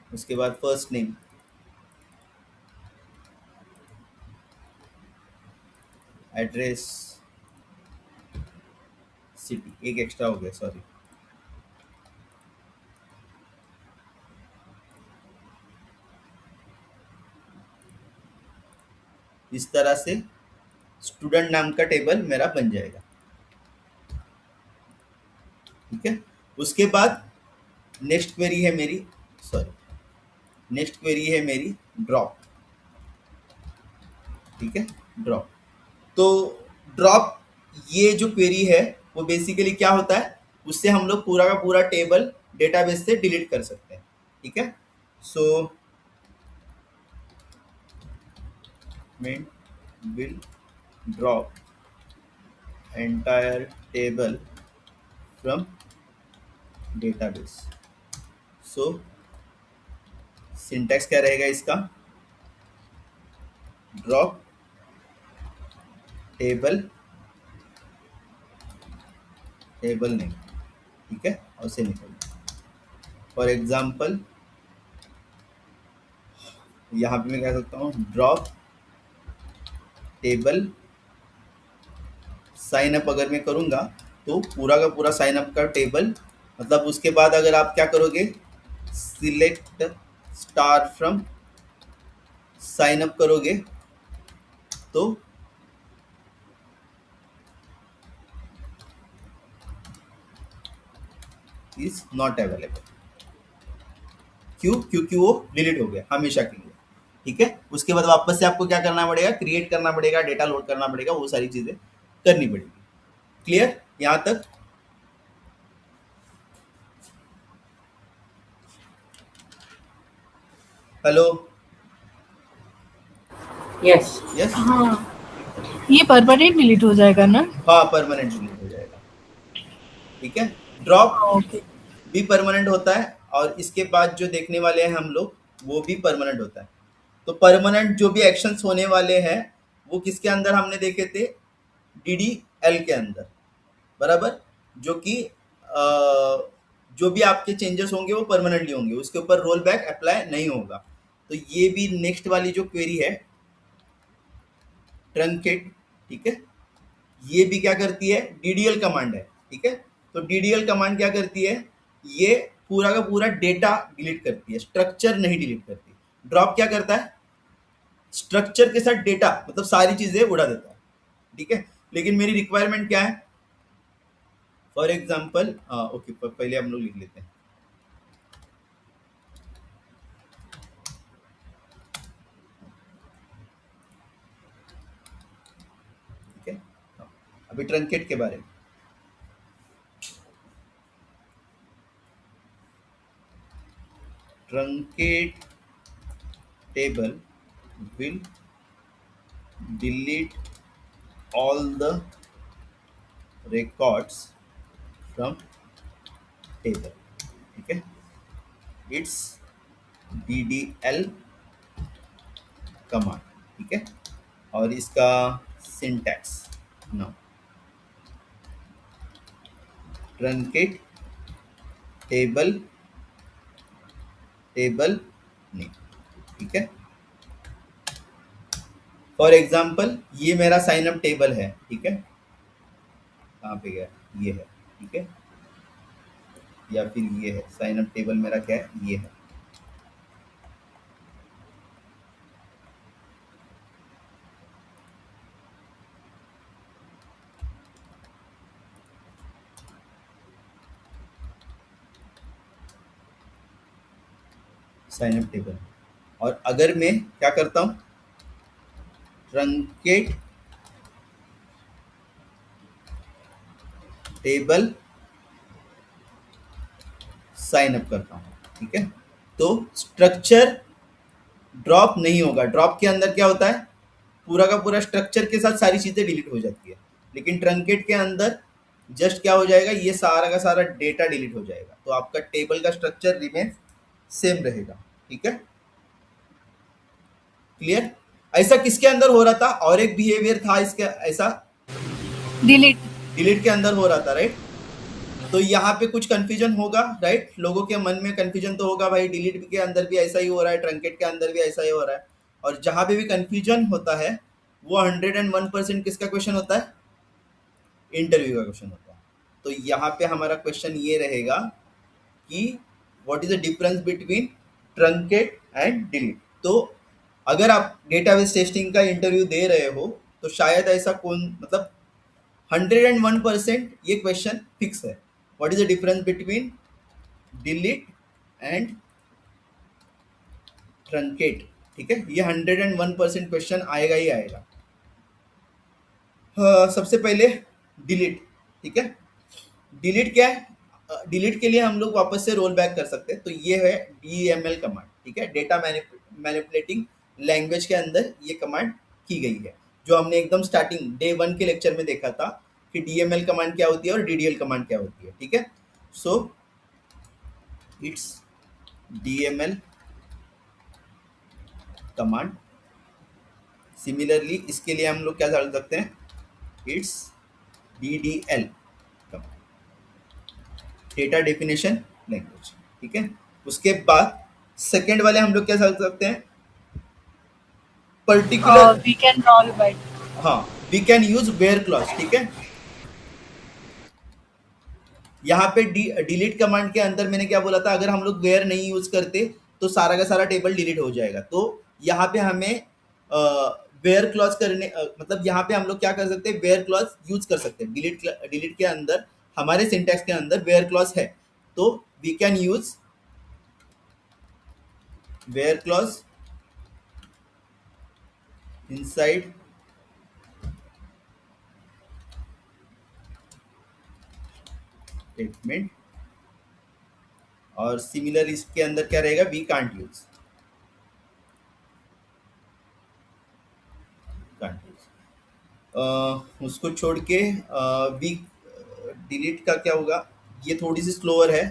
उसके बाद फर्स्ट नेम, एड्रेस, सिटी, एक एक्स्ट्रा हो गया, सॉरी। इस तरह से स्टूडेंट नाम का टेबल मेरा बन जाएगा, ठीक है। उसके बाद नेक्स्ट क्वेरी है मेरी, सॉरी, नेक्स्ट क्वेरी है मेरी ड्रॉप, ठीक है, ड्रॉप। तो ड्रॉप ये जो क्वेरी है वो बेसिकली क्या होता है, उससे हम लोग पूरा का पूरा टेबल डेटाबेस से डिलीट कर सकते हैं, ठीक है। सो mint will drop entire table from database। So syntax क्या रहेगा इसका, ड्रॉप टेबल नेम, ठीक है, और से निकल। फॉर एग्जाम्पल यहाँ पे मैं कह सकता हूँ ड्रॉप टेबल साइन अप। अगर मैं करूँगा तो पूरा का पूरा साइन अप का टेबल, मतलब उसके बाद अगर आप क्या करोगे, select star from sign up करोगे तो इज नॉट अवेलेबल। क्यों? क्योंकि वो डिलीट हो गया हमेशा के लिए। ठीक है, उसके बाद वापस से आपको क्या करना पड़ेगा, क्रिएट करना पड़ेगा, डेटा लोड करना पड़ेगा, वो सारी चीजें करनी पड़ेगी। क्लियर यहां तक? हेलो? यस। यस? हाँ, ये परमानेंट डिलीट हो जाएगा ना? हाँ, परमानेंट डिलीट हो जाएगा। ठीक है, ड्रॉप ओके। भी परमानेंट होता है और इसके बाद जो देखने वाले हैं हम लोग वो भी परमानेंट होता है। तो परमानेंट जो भी एक्शंस होने वाले हैं वो किसके अंदर हमने देखे थे, DDL के अंदर, बराबर। जो कि जो भी आपके चेंजेस होंगे वो परमानेंटली होंगे, उसके ऊपर रोल बैक अप्लाई नहीं होगा। तो ये भी नेक्स्ट वाली जो क्वेरी है ट्रंकेट, ठीक है, ये भी क्या करती है, DDL कमांड है। ठीक है, तो DDL कमांड क्या करती है, ये पूरा का पूरा डेटा डिलीट करती है, स्ट्रक्चर नहीं डिलीट करती। ड्रॉप क्या करता है, स्ट्रक्चर के साथ डेटा मतलब सारी चीजें उड़ा देता है। ठीक है, लेकिन मेरी रिक्वायरमेंट क्या है, फॉर एग्जाम्पल ओके, पहले हम लोग लिख लेते हैं। ठीक है, अभी ट्रंकेट के बारे में, truncate table will delete all the records from table। ठीक है, इट्स DDL कमांड। ठीक है, और इसका syntax no, truncate table table नहीं। ठीक है, फॉर एग्जाम्पल ये मेरा साइन अप टेबल है। ठीक है, कहाँ पे गया, ये है। ठीक है, या फिर ये है साइन अप टेबल मेरा, क्या है, ये है। साइन अप टेबल, और अगर मैं क्या करता हूँ, ट्रंकेट टेबल साइन अप करता हूँ। ठीक है, तो स्ट्रक्चर ड्रॉप नहीं होगा। ड्रॉप के अंदर क्या होता है, पूरा का पूरा स्ट्रक्चर के साथ सारी चीजें डिलीट हो जाती है, लेकिन ट्रंकेट के अंदर जस्ट क्या हो जाएगा, ये सारा का सारा डेटा डिलीट हो जाएगा, तो आपका टेबल का स्ट्रक्चर रिमेन सेम रहेगा। ठीक है, क्लियर? ऐसा किसके अंदर हो रहा था, और एक बिहेवियर था इसका ऐसा, डिलीट। डिलीट के अंदर हो रहा था, राइट। तो यहाँ पे कुछ कंफ्यूजन होगा, राइट, लोगों के मन में कंफ्यूजन तो होगा, भाई डिलीट के अंदर भी ऐसा ही हो रहा है, ट्रंकेट के अंदर भी ऐसा ही हो रहा है। और जहाँ पे भी कंफ्यूजन होता है वो 101% किसका क्वेश्चन होता है, इंटरव्यू का क्वेश्चन होता है। तो यहाँ पे हमारा क्वेश्चन ये रहेगा कि what is the difference between truncate and delete. तो अगर आप डेटाबेस टेस्टिंग का इंटरव्यू दे रहे हो तो शायद ऐसा कौन, मतलब 101% ये क्वेश्चन फिक्स है, what is the difference between delete and truncate. ठीक है, ये 101% क्वेश्चन आएगा ही आएगा। सबसे पहले डिलीट। ठीक है, डिलीट क्या है, डिलीट के लिए हम लोग वापस से रोल बैक कर सकते हैं। तो ये है DML कमांड। ठीक है, डेटा मैनिपुलेटिंग लैंग्वेज के अंदर ये कमांड की गई है, जो हमने एकदम स्टार्टिंग डे 1 के लेक्चर में देखा था कि DML कमांड क्या होती है और DDL कमांड क्या होती है। ठीक है, so it's DML command. Similarly इसके लिए हम लोग क्या डाल सकते हैं, it's DDL command. Data definition language, ठीक है। उसके बाद सेकंड वाले हम लोग क्या कर सकते हैं, particular, we can roll back. हाँ, we can use where clause, ठीक है। यहाँ पे डिलीट कमांड के अंदर मैंने क्या बोला था, अगर हम लोग वेयर नहीं यूज करते तो सारा का सारा टेबल डिलीट हो जाएगा। तो यहाँ पे हमें वेयर क्लॉज करने मतलब यहाँ पे हम लोग क्या कर सकते हैं, वेयर क्लॉज यूज कर सकते हैं। डिलीट के अंदर हमारे सिंटैक्स के अंदर वेयर क्लॉज है, तो we can use where clause inside statement, और सिमिलर इसके अंदर क्या रहेगा, we can't use, can't use. उसको छोड़ के वी डिलीट का क्या होगा, ये थोड़ी सी स्लोअर है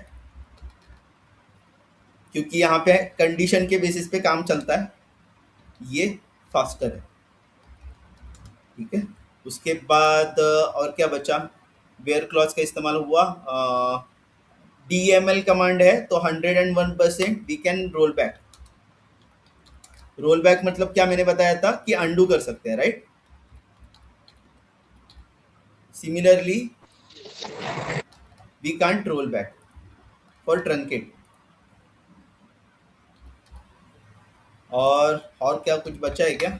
क्योंकि यहाँ पे कंडीशन के बेसिस पे काम चलता है, ये फास्टर है, ठीक है। उसके बाद और क्या बचा, वेयर क्लॉज का इस्तेमाल हुआ, DML कमांड है तो 101% we can roll back. Roll back मतलब क्या मैंने बताया था कि अंडू कर सकते हैं, right. Similarly we can't roll back for truncate. और क्या कुछ बचा है क्या,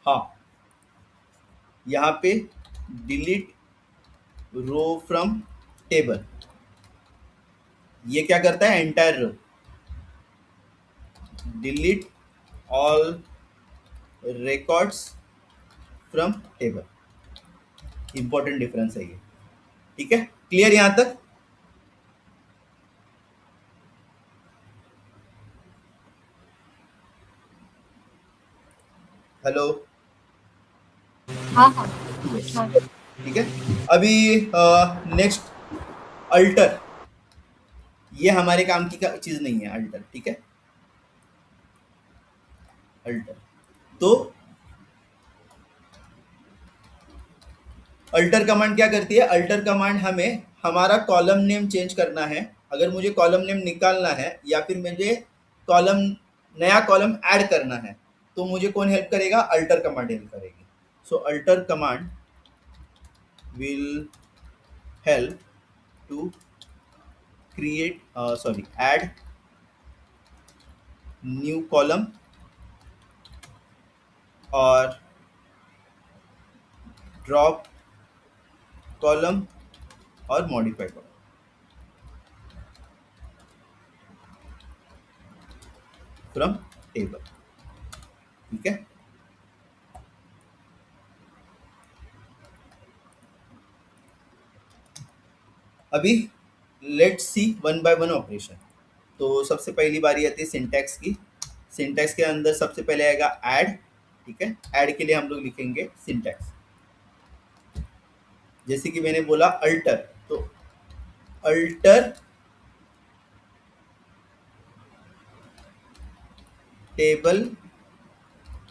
हाँ, यहाँ पे डिलीट रो फ्रॉम टेबल, ये क्या करता है, entire row, delete all records from table, important difference है ये, ठीक है। क्लियर यहां तक, हेलो, हाँ हाँ यस, हाँ। ठीक है। अभी नेक्स्ट अल्टर, ये हमारे काम की चीज नहीं है अल्टर, ठीक है। अल्टर, तो अल्टर कमांड क्या करती है, अल्टर कमांड हमें हमारा कॉलम नेम चेंज करना है, अगर मुझे कॉलम नेम निकालना है या फिर मुझे कॉलम, नया कॉलम ऐड करना है, तो मुझे कौन हेल्प करेगा, अल्टर कमांड हेल्प करेगी। So alter command will help to create add new column और drop column और modify column from table, ठीक है। अभी let's see one by one operation. तो सबसे पहली बारी आती है सिंटैक्स की। सिंटैक्स के अंदर सबसे पहले आएगा ऐड, ठीक है। ऐड के लिए हम लोग लिखेंगे सिंटैक्स, जैसे कि मैंने बोला अल्टर, तो अल्टर टेबल,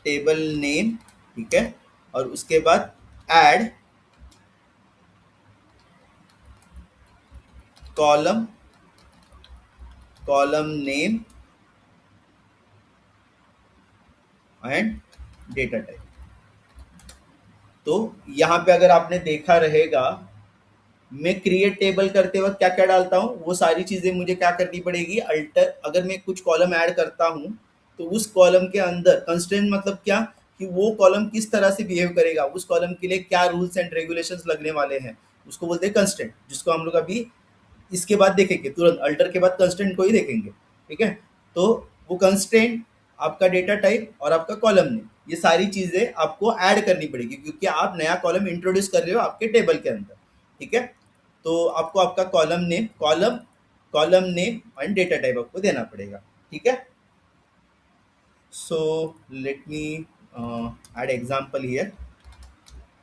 टेबल नेम, ठीक है। और उसके बाद add column, column name and data type. तो यहाँ पे अगर आपने देखा रहेगा, मैं क्रिएट टेबल करते वक्त क्या क्या डालता हूँ, वो सारी चीजें मुझे क्या करनी पड़ेगी, अल्टर, अगर मैं कुछ कॉलम ऐड करता हूँ तो उस कॉलम के अंदर कंस्ट्रेंट मतलब क्या, कि वो कॉलम किस तरह से बिहेव करेगा, उस कॉलम के लिए क्या रूल्स एंड रेगुलेशंस लगने वाले हैं, उसको बोलते हैं कंस्ट्रेंट, जिसको हम लोग अभी इसके बाद देखेंगे, तुरंत अल्टर के बाद कंस्ट्रेंट को ही देखेंगे, ठीक है। तो वो कंस्ट्रेंट, आपका डेटा टाइप और आपका कॉलम नेम, ये सारी चीजें आपको ऐड करनी पड़ेगी क्योंकि आप नया कॉलम इंट्रोड्यूस कर रहे हो आपके टेबल के अंदर, ठीक है। तो आपको आपका column name and data type आपको देना पड़ेगा, ठीक है। So let me add example here.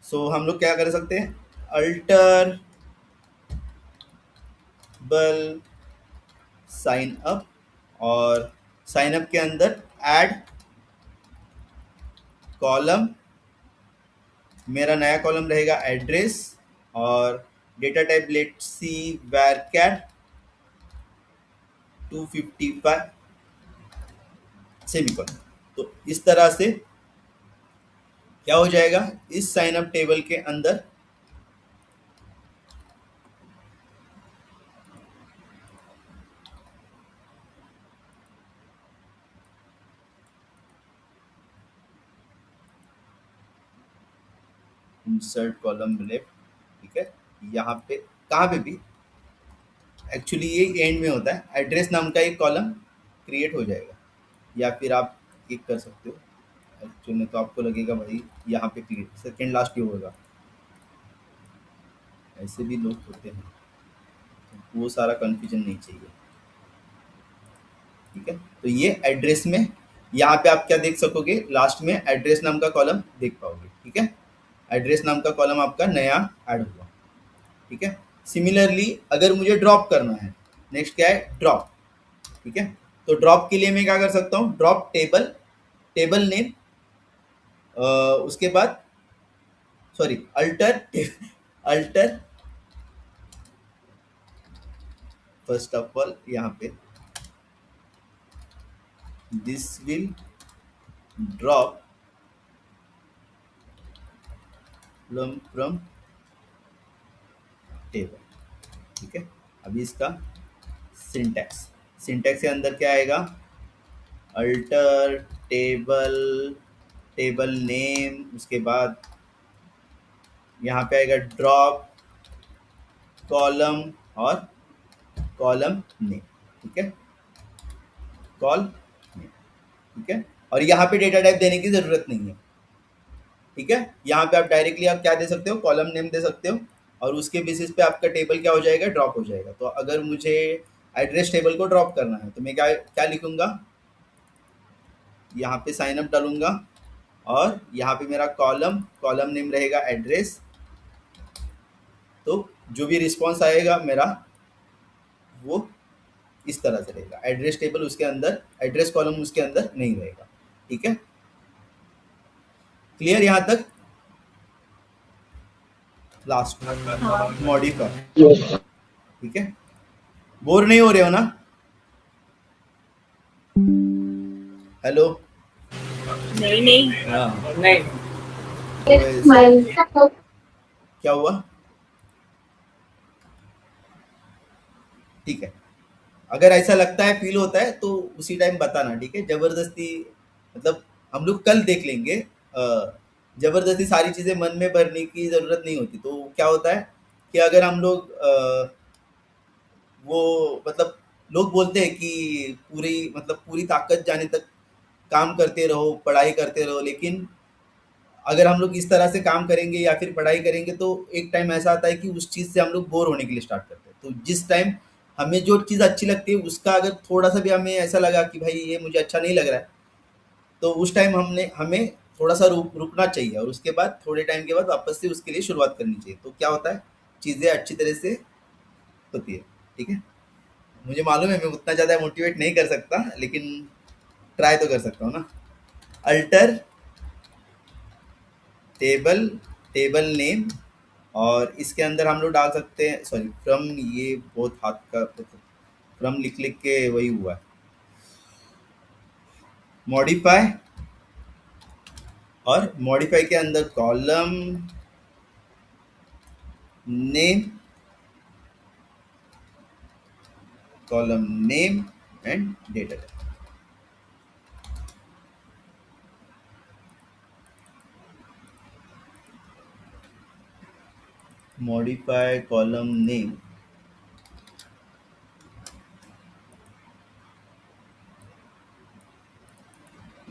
So हम लोग क्या कर सकते हैं, अल्टर बल साइन अप, और साइन अप के अंदर ऐड कॉलम मेरा नया कॉलम रहेगा एड्रेस और डेटा टाइप लेट्स सी वैरकैट 255 सेमीकोलन। तो इस तरह से क्या हो जाएगा, इस साइन अप टेबल के अंदर इंसर्ट कॉलम लेफ्ट, ठीक है, यहाँ पे कहाँ पे भी एक्चुअली ये एंड में होता है, एड्रेस नाम का एक कॉलम क्रिएट हो जाएगा, या फिर आप एक कर सकते हो एक्चुअली में, तो आपको लगेगा भाई यहाँ पे क्रिएट सेकेंड लास्ट ही होगा, ऐसे भी लोग होते हैं, तो वो सारा कन्फ्यूजन नहीं चाहिए, ठीक है। तो ये एड्रेस में यहाँ पे आप क्या देख सकोगे, लास्ट में एड्रेस नाम का कॉलम देख पाओगे, ठीक है, एड्रेस नाम का कॉलम आपका नया ऐड हुआ, ठीक है। सिमिलरली अगर मुझे ड्रॉप करना है, नेक्स्ट क्या है, ड्रॉप, ठीक है। तो ड्रॉप के लिए मैं क्या कर सकता हूँ, ड्रॉप टेबल, टेबल नेम, उसके बाद sorry alter alter, first of all यहाँ पे this will drop from table, ठीक है। अभी इसका सिंटैक्स, सिंटैक्स के अंदर क्या आएगा, अल्टर टेबल, टेबल नेम, उसके बाद यहाँ पे आएगा ड्रॉप कॉलम और कॉलम नेम, ठीक है, कॉल नेम, ठीक है। और यहाँ पे डेटा टाइप देने की जरूरत नहीं है, ठीक है। यहाँ पे आप डायरेक्टली आप क्या दे सकते हो, कॉलम नेम दे सकते हो, और उसके बेसिस पे आपका टेबल क्या हो जाएगा, ड्रॉप हो जाएगा। तो अगर मुझे एड्रेस टेबल को ड्रॉप करना है तो मैं क्या क्या लिखूंगा, यहाँ पे साइन अप डालूंगा, और यहाँ पे मेरा कॉलम, कॉलम नेम रहेगा एड्रेस, तो जो भी रिस्पॉन्स आएगा मेरा वो इस तरह से रहेगा, एड्रेस टेबल उसके अंदर, एड्रेस कॉलम उसके अंदर नहीं रहेगा, ठीक है। क्लियर यहाँ तक, लास्ट मॉडिफाई, ठीक है, बोर नहीं हो रहे हो ना, हेलो, नहीं नहीं हाँ, नहीं तो क्या हुआ, ठीक है। अगर ऐसा लगता है, फील होता है, तो उसी टाइम बताना, ठीक है, जबरदस्ती मतलब हम लोग कल देख लेंगे, जबरदस्ती सारी चीजें मन में भरने की जरूरत नहीं होती। तो क्या होता है कि अगर हम लोग वो मतलब लोग बोलते हैं कि पूरी मतलब पूरी ताकत जाने तक काम करते रहो, पढ़ाई करते रहो, लेकिन अगर हम लोग इस तरह से काम करेंगे या फिर पढ़ाई करेंगे तो एक टाइम ऐसा आता है कि उस चीज़ से हम लोग बोर होने के लिए स्टार्ट करते हैं। तो जिस टाइम हमें जो चीज़ अच्छी लगती है उसका अगर थोड़ा सा भी हमें ऐसा लगा कि भाई ये मुझे अच्छा नहीं लग रहा है, तो उस टाइम हमने हमें थोड़ा सा रुकना चाहिए, और उसके बाद थोड़े टाइम के बाद वापस से उसके लिए शुरुआत करनी चाहिए। तो क्या होता है, चीज़ें अच्छी तरह से होती है, ठीक है। मुझे मालूम है मैं उतना ज़्यादा मोटिवेट नहीं कर सकता, लेकिन ट्राई तो कर सकता हूँ ना। अल्टर टेबल, टेबल नेम, और इसके अंदर हम लोग डाल सकते हैं, सॉरी फ्रॉम, ये बहुत हाथ का, फ्रॉम लिख लिख के वही हुआ है, मॉडिफाई, और मॉडिफाई के अंदर column name, column name and data type, modify column name,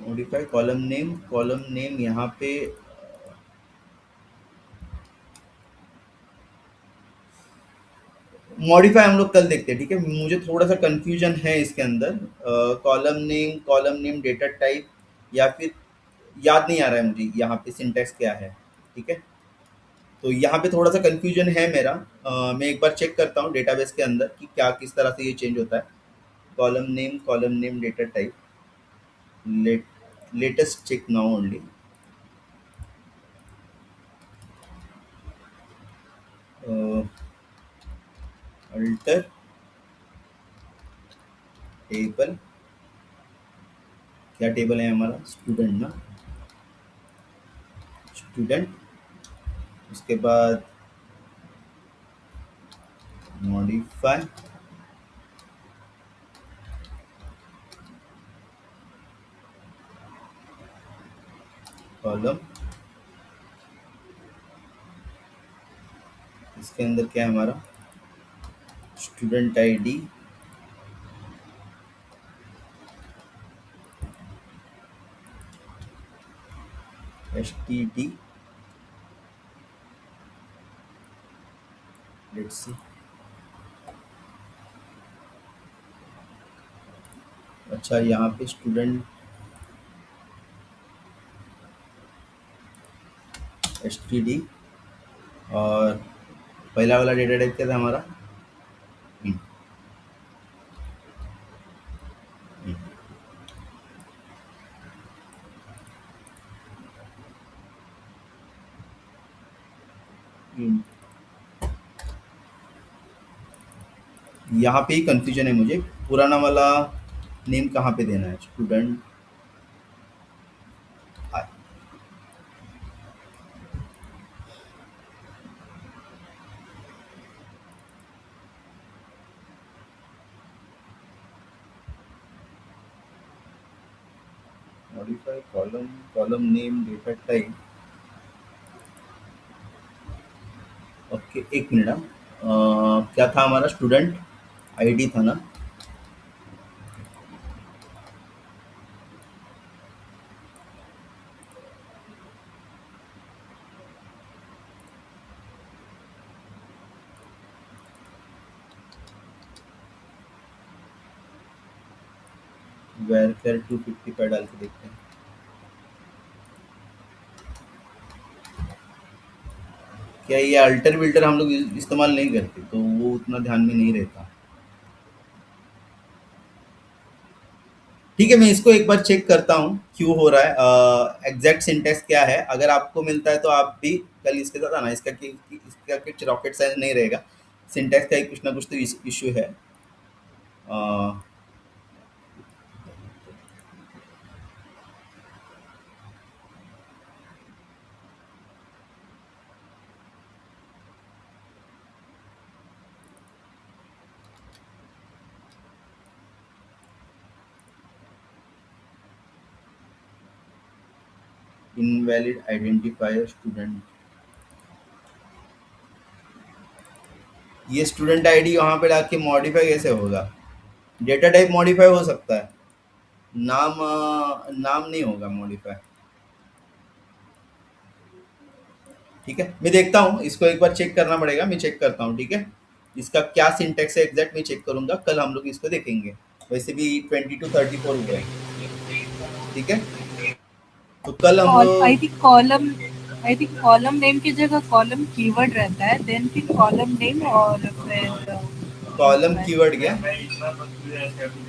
modify column name यहाँ पे मॉडिफाई हम लोग कल देखते हैं, ठीक है। मुझे थोड़ा सा कंफ्यूजन है इसके अंदर, कॉलम नेम डेटा टाइप, या फिर याद नहीं आ रहा है मुझे यहाँ पे सिंटैक्स क्या है, ठीक है। तो यहाँ पे थोड़ा सा कंफ्यूजन है मेरा, मैं एक बार चेक करता हूँ डेटाबेस के अंदर कि क्या किस तरह से ये चेंज होता है, column name data type, latest check now only, alter table, क्या टेबल है हमारा, स्टूडेंट ना, स्टूडेंट। उसके बाद मॉडिफाई कॉलम, इसके अंदर क्या है हमारा, student ID S T D, let's see. अच्छा, यहाँ पे स्टूडेंट एस टी डी, और पहला वाला डेटा टाइप क्या था हमारा, int, int, int। यहाँ पे ही कंफ्यूजन है मुझे, पुराना वाला नेम कहाँ पे देना है, student modify column, column name data type. Okay, एक मिनट। क्या था हमारा, स्टूडेंट आईडी था ना, वेर कैर 255 डाल के देखते हैं। क्या ये अल्टर विल्टर हम लोग इस्तेमाल नहीं करते, तो वो उतना ध्यान में नहीं रहता। ठीक है, मैं इसको एक बार चेक करता हूँ क्यों हो रहा है, एग्जैक्ट सिंटेक्स क्या है। अगर आपको मिलता है तो आप भी कल इसके साथ आना, इसका कुछ रॉकेट साइंस नहीं रहेगा, सिंटेक्स का ही कुछ ना कुछ तो इशू है। इनवैलिड आइडेंटिफायर स्टूडेंट, ये स्टूडेंट आईडी वहाँ पे डाल के मॉडिफाई कैसे होगा, डेटा टाइप मॉडिफाई हो सकता है, नाम नहीं होगा मॉडिफाई। ठीक है, मैं देखता हूँ, इसको एक बार चेक करना पड़ेगा, मैं चेक करता हूँ। ठीक है, इसका क्या सिंटेक्स है एग्जैक्ट मैं चेक करूंगा, कल हम लोग इसको देखेंगे। वैसे भी 22-34 हो गए। ठीक है, तो कल हम और लोग आई थिंक कॉलम नेम की जगह कॉलम कीवर्ड रहता है, देन फिर कॉलम नेम और फिर कॉलम कीवर्ड गया।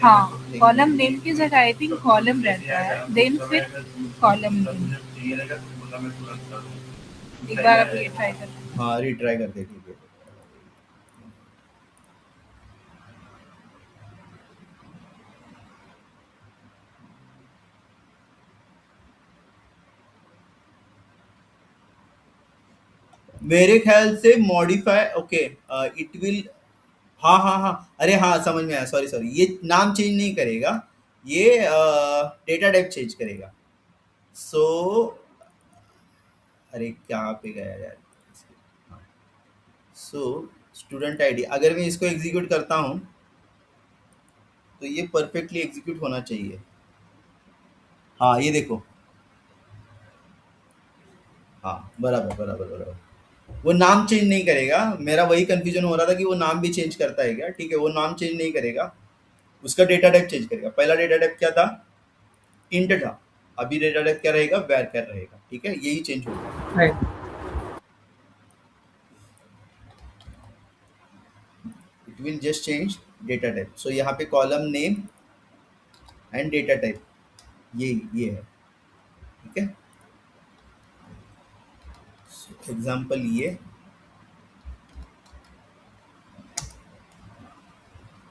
हाँ, एक कॉलम मिनट, नेम की जगह आई थिंक कॉलम रहता है, देन फिर कॉलम नेम। एक बार आप ये ट्राई करना। हाँ रिट्राई करते, ठीक है। मेरे ख्याल से मॉडिफाई, ओके, इट विल, हाँ हाँ हाँ, अरे हाँ समझ में आया, सॉरी सॉरी, ये नाम चेंज नहीं करेगा, ये डेटा टाइप चेंज करेगा। सो अरे क्या पे गया यार, सो स्टूडेंट आईडी अगर मैं इसको एग्जीक्यूट करता हूँ तो ये परफेक्टली एग्जीक्यूट होना चाहिए। हाँ ये देखो, हाँ बराबर बराबर बराबर, वो नाम चेंज नहीं करेगा। मेरा वही कंफ्यूजन हो रहा था कि वो नाम भी चेंज करता है क्या। ठीक है, वो नाम चेंज नहीं करेगा, उसका डेटा टाइप चेंज करेगा। पहला डेटा टाइप क्या था, इंट था, अभी डेटा टाइप क्या रहेगा, वैर कैर रहेगा। ठीक है, यही चेंज होगा। Right. It will just change data type. So यहाँ पे column name and data type, ये है। ठीक है, एग्जाम्पल ये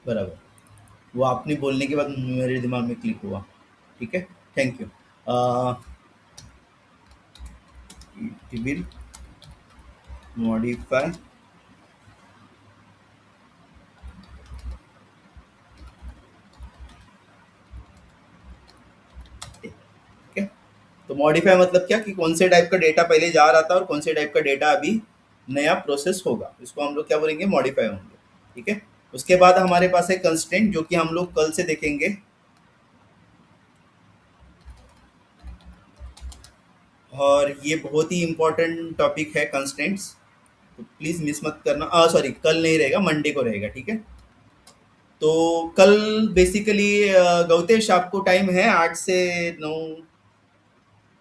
बराबर। वो आपने बोलने के बाद मेरे दिमाग में क्लिक हुआ। ठीक है, thank you. It will modify ठीक है। तो मॉडिफाई मतलब क्या कि कौन से टाइप का डेटा पहले जा रहा था और कौन से टाइप का डेटा अभी नया प्रोसेस होगा, इसको हम लोग क्या बोलेंगे, मॉडिफाई होंगे। ठीक है। उसके बाद हमारे पास है कंस्ट्रेंट, जो कि हम लोग कल से देखेंगे, और ये बहुत ही इंपॉर्टेंट टॉपिक है कंस्ट्रेंट्स, तो प्लीज़ मिस मत करना। सॉरी, कल नहीं रहेगा, मंडे को रहेगा। ठीक है। तो कल बेसिकली गौतेश आपको टाइम है 8 से 9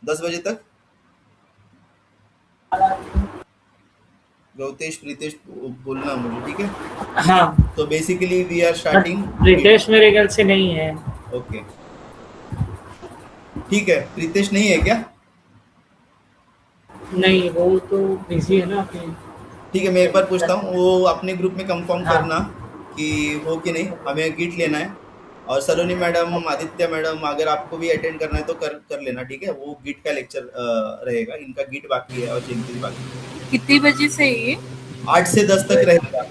10 बजे तक। गौतेश प्रीतेश बोलना मुझे, ठीक है। हाँ, तो basically we are but starting. Ritesh मेरे ख्याल से नहीं है। ओके, ठीक है। प्रीतेश नहीं है क्या? नहीं, वो तो बिजी है ना अपने। ठीक है, मैं एक बार पूछता हूँ, वो अपने ग्रुप में कंफर्म हाँ, करना कि हो कि नहीं। हमें गिट लेना है, और सलोनी मैडम, आदित्य मैडम, अगर आपको भी अटेंड करना है तो कर कर लेना। ठीक है, वो गिट का लेक्चर रहेगा, इनका गिट बाकी है और जेनकिन बाकी है। कितनी बजे से है ये? 8 से 10 तक रहेगा,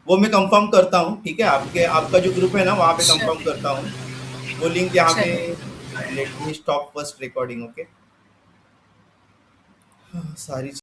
वो मैं कंफर्म करता हूँ। ठीक है, आपका जो ग्रुप है ना, वहाँ पे कंफर्म चलिए करता हूँ। वो लिंक यहाँ पे, चलिए। Let me stop first recording. Okay, सारी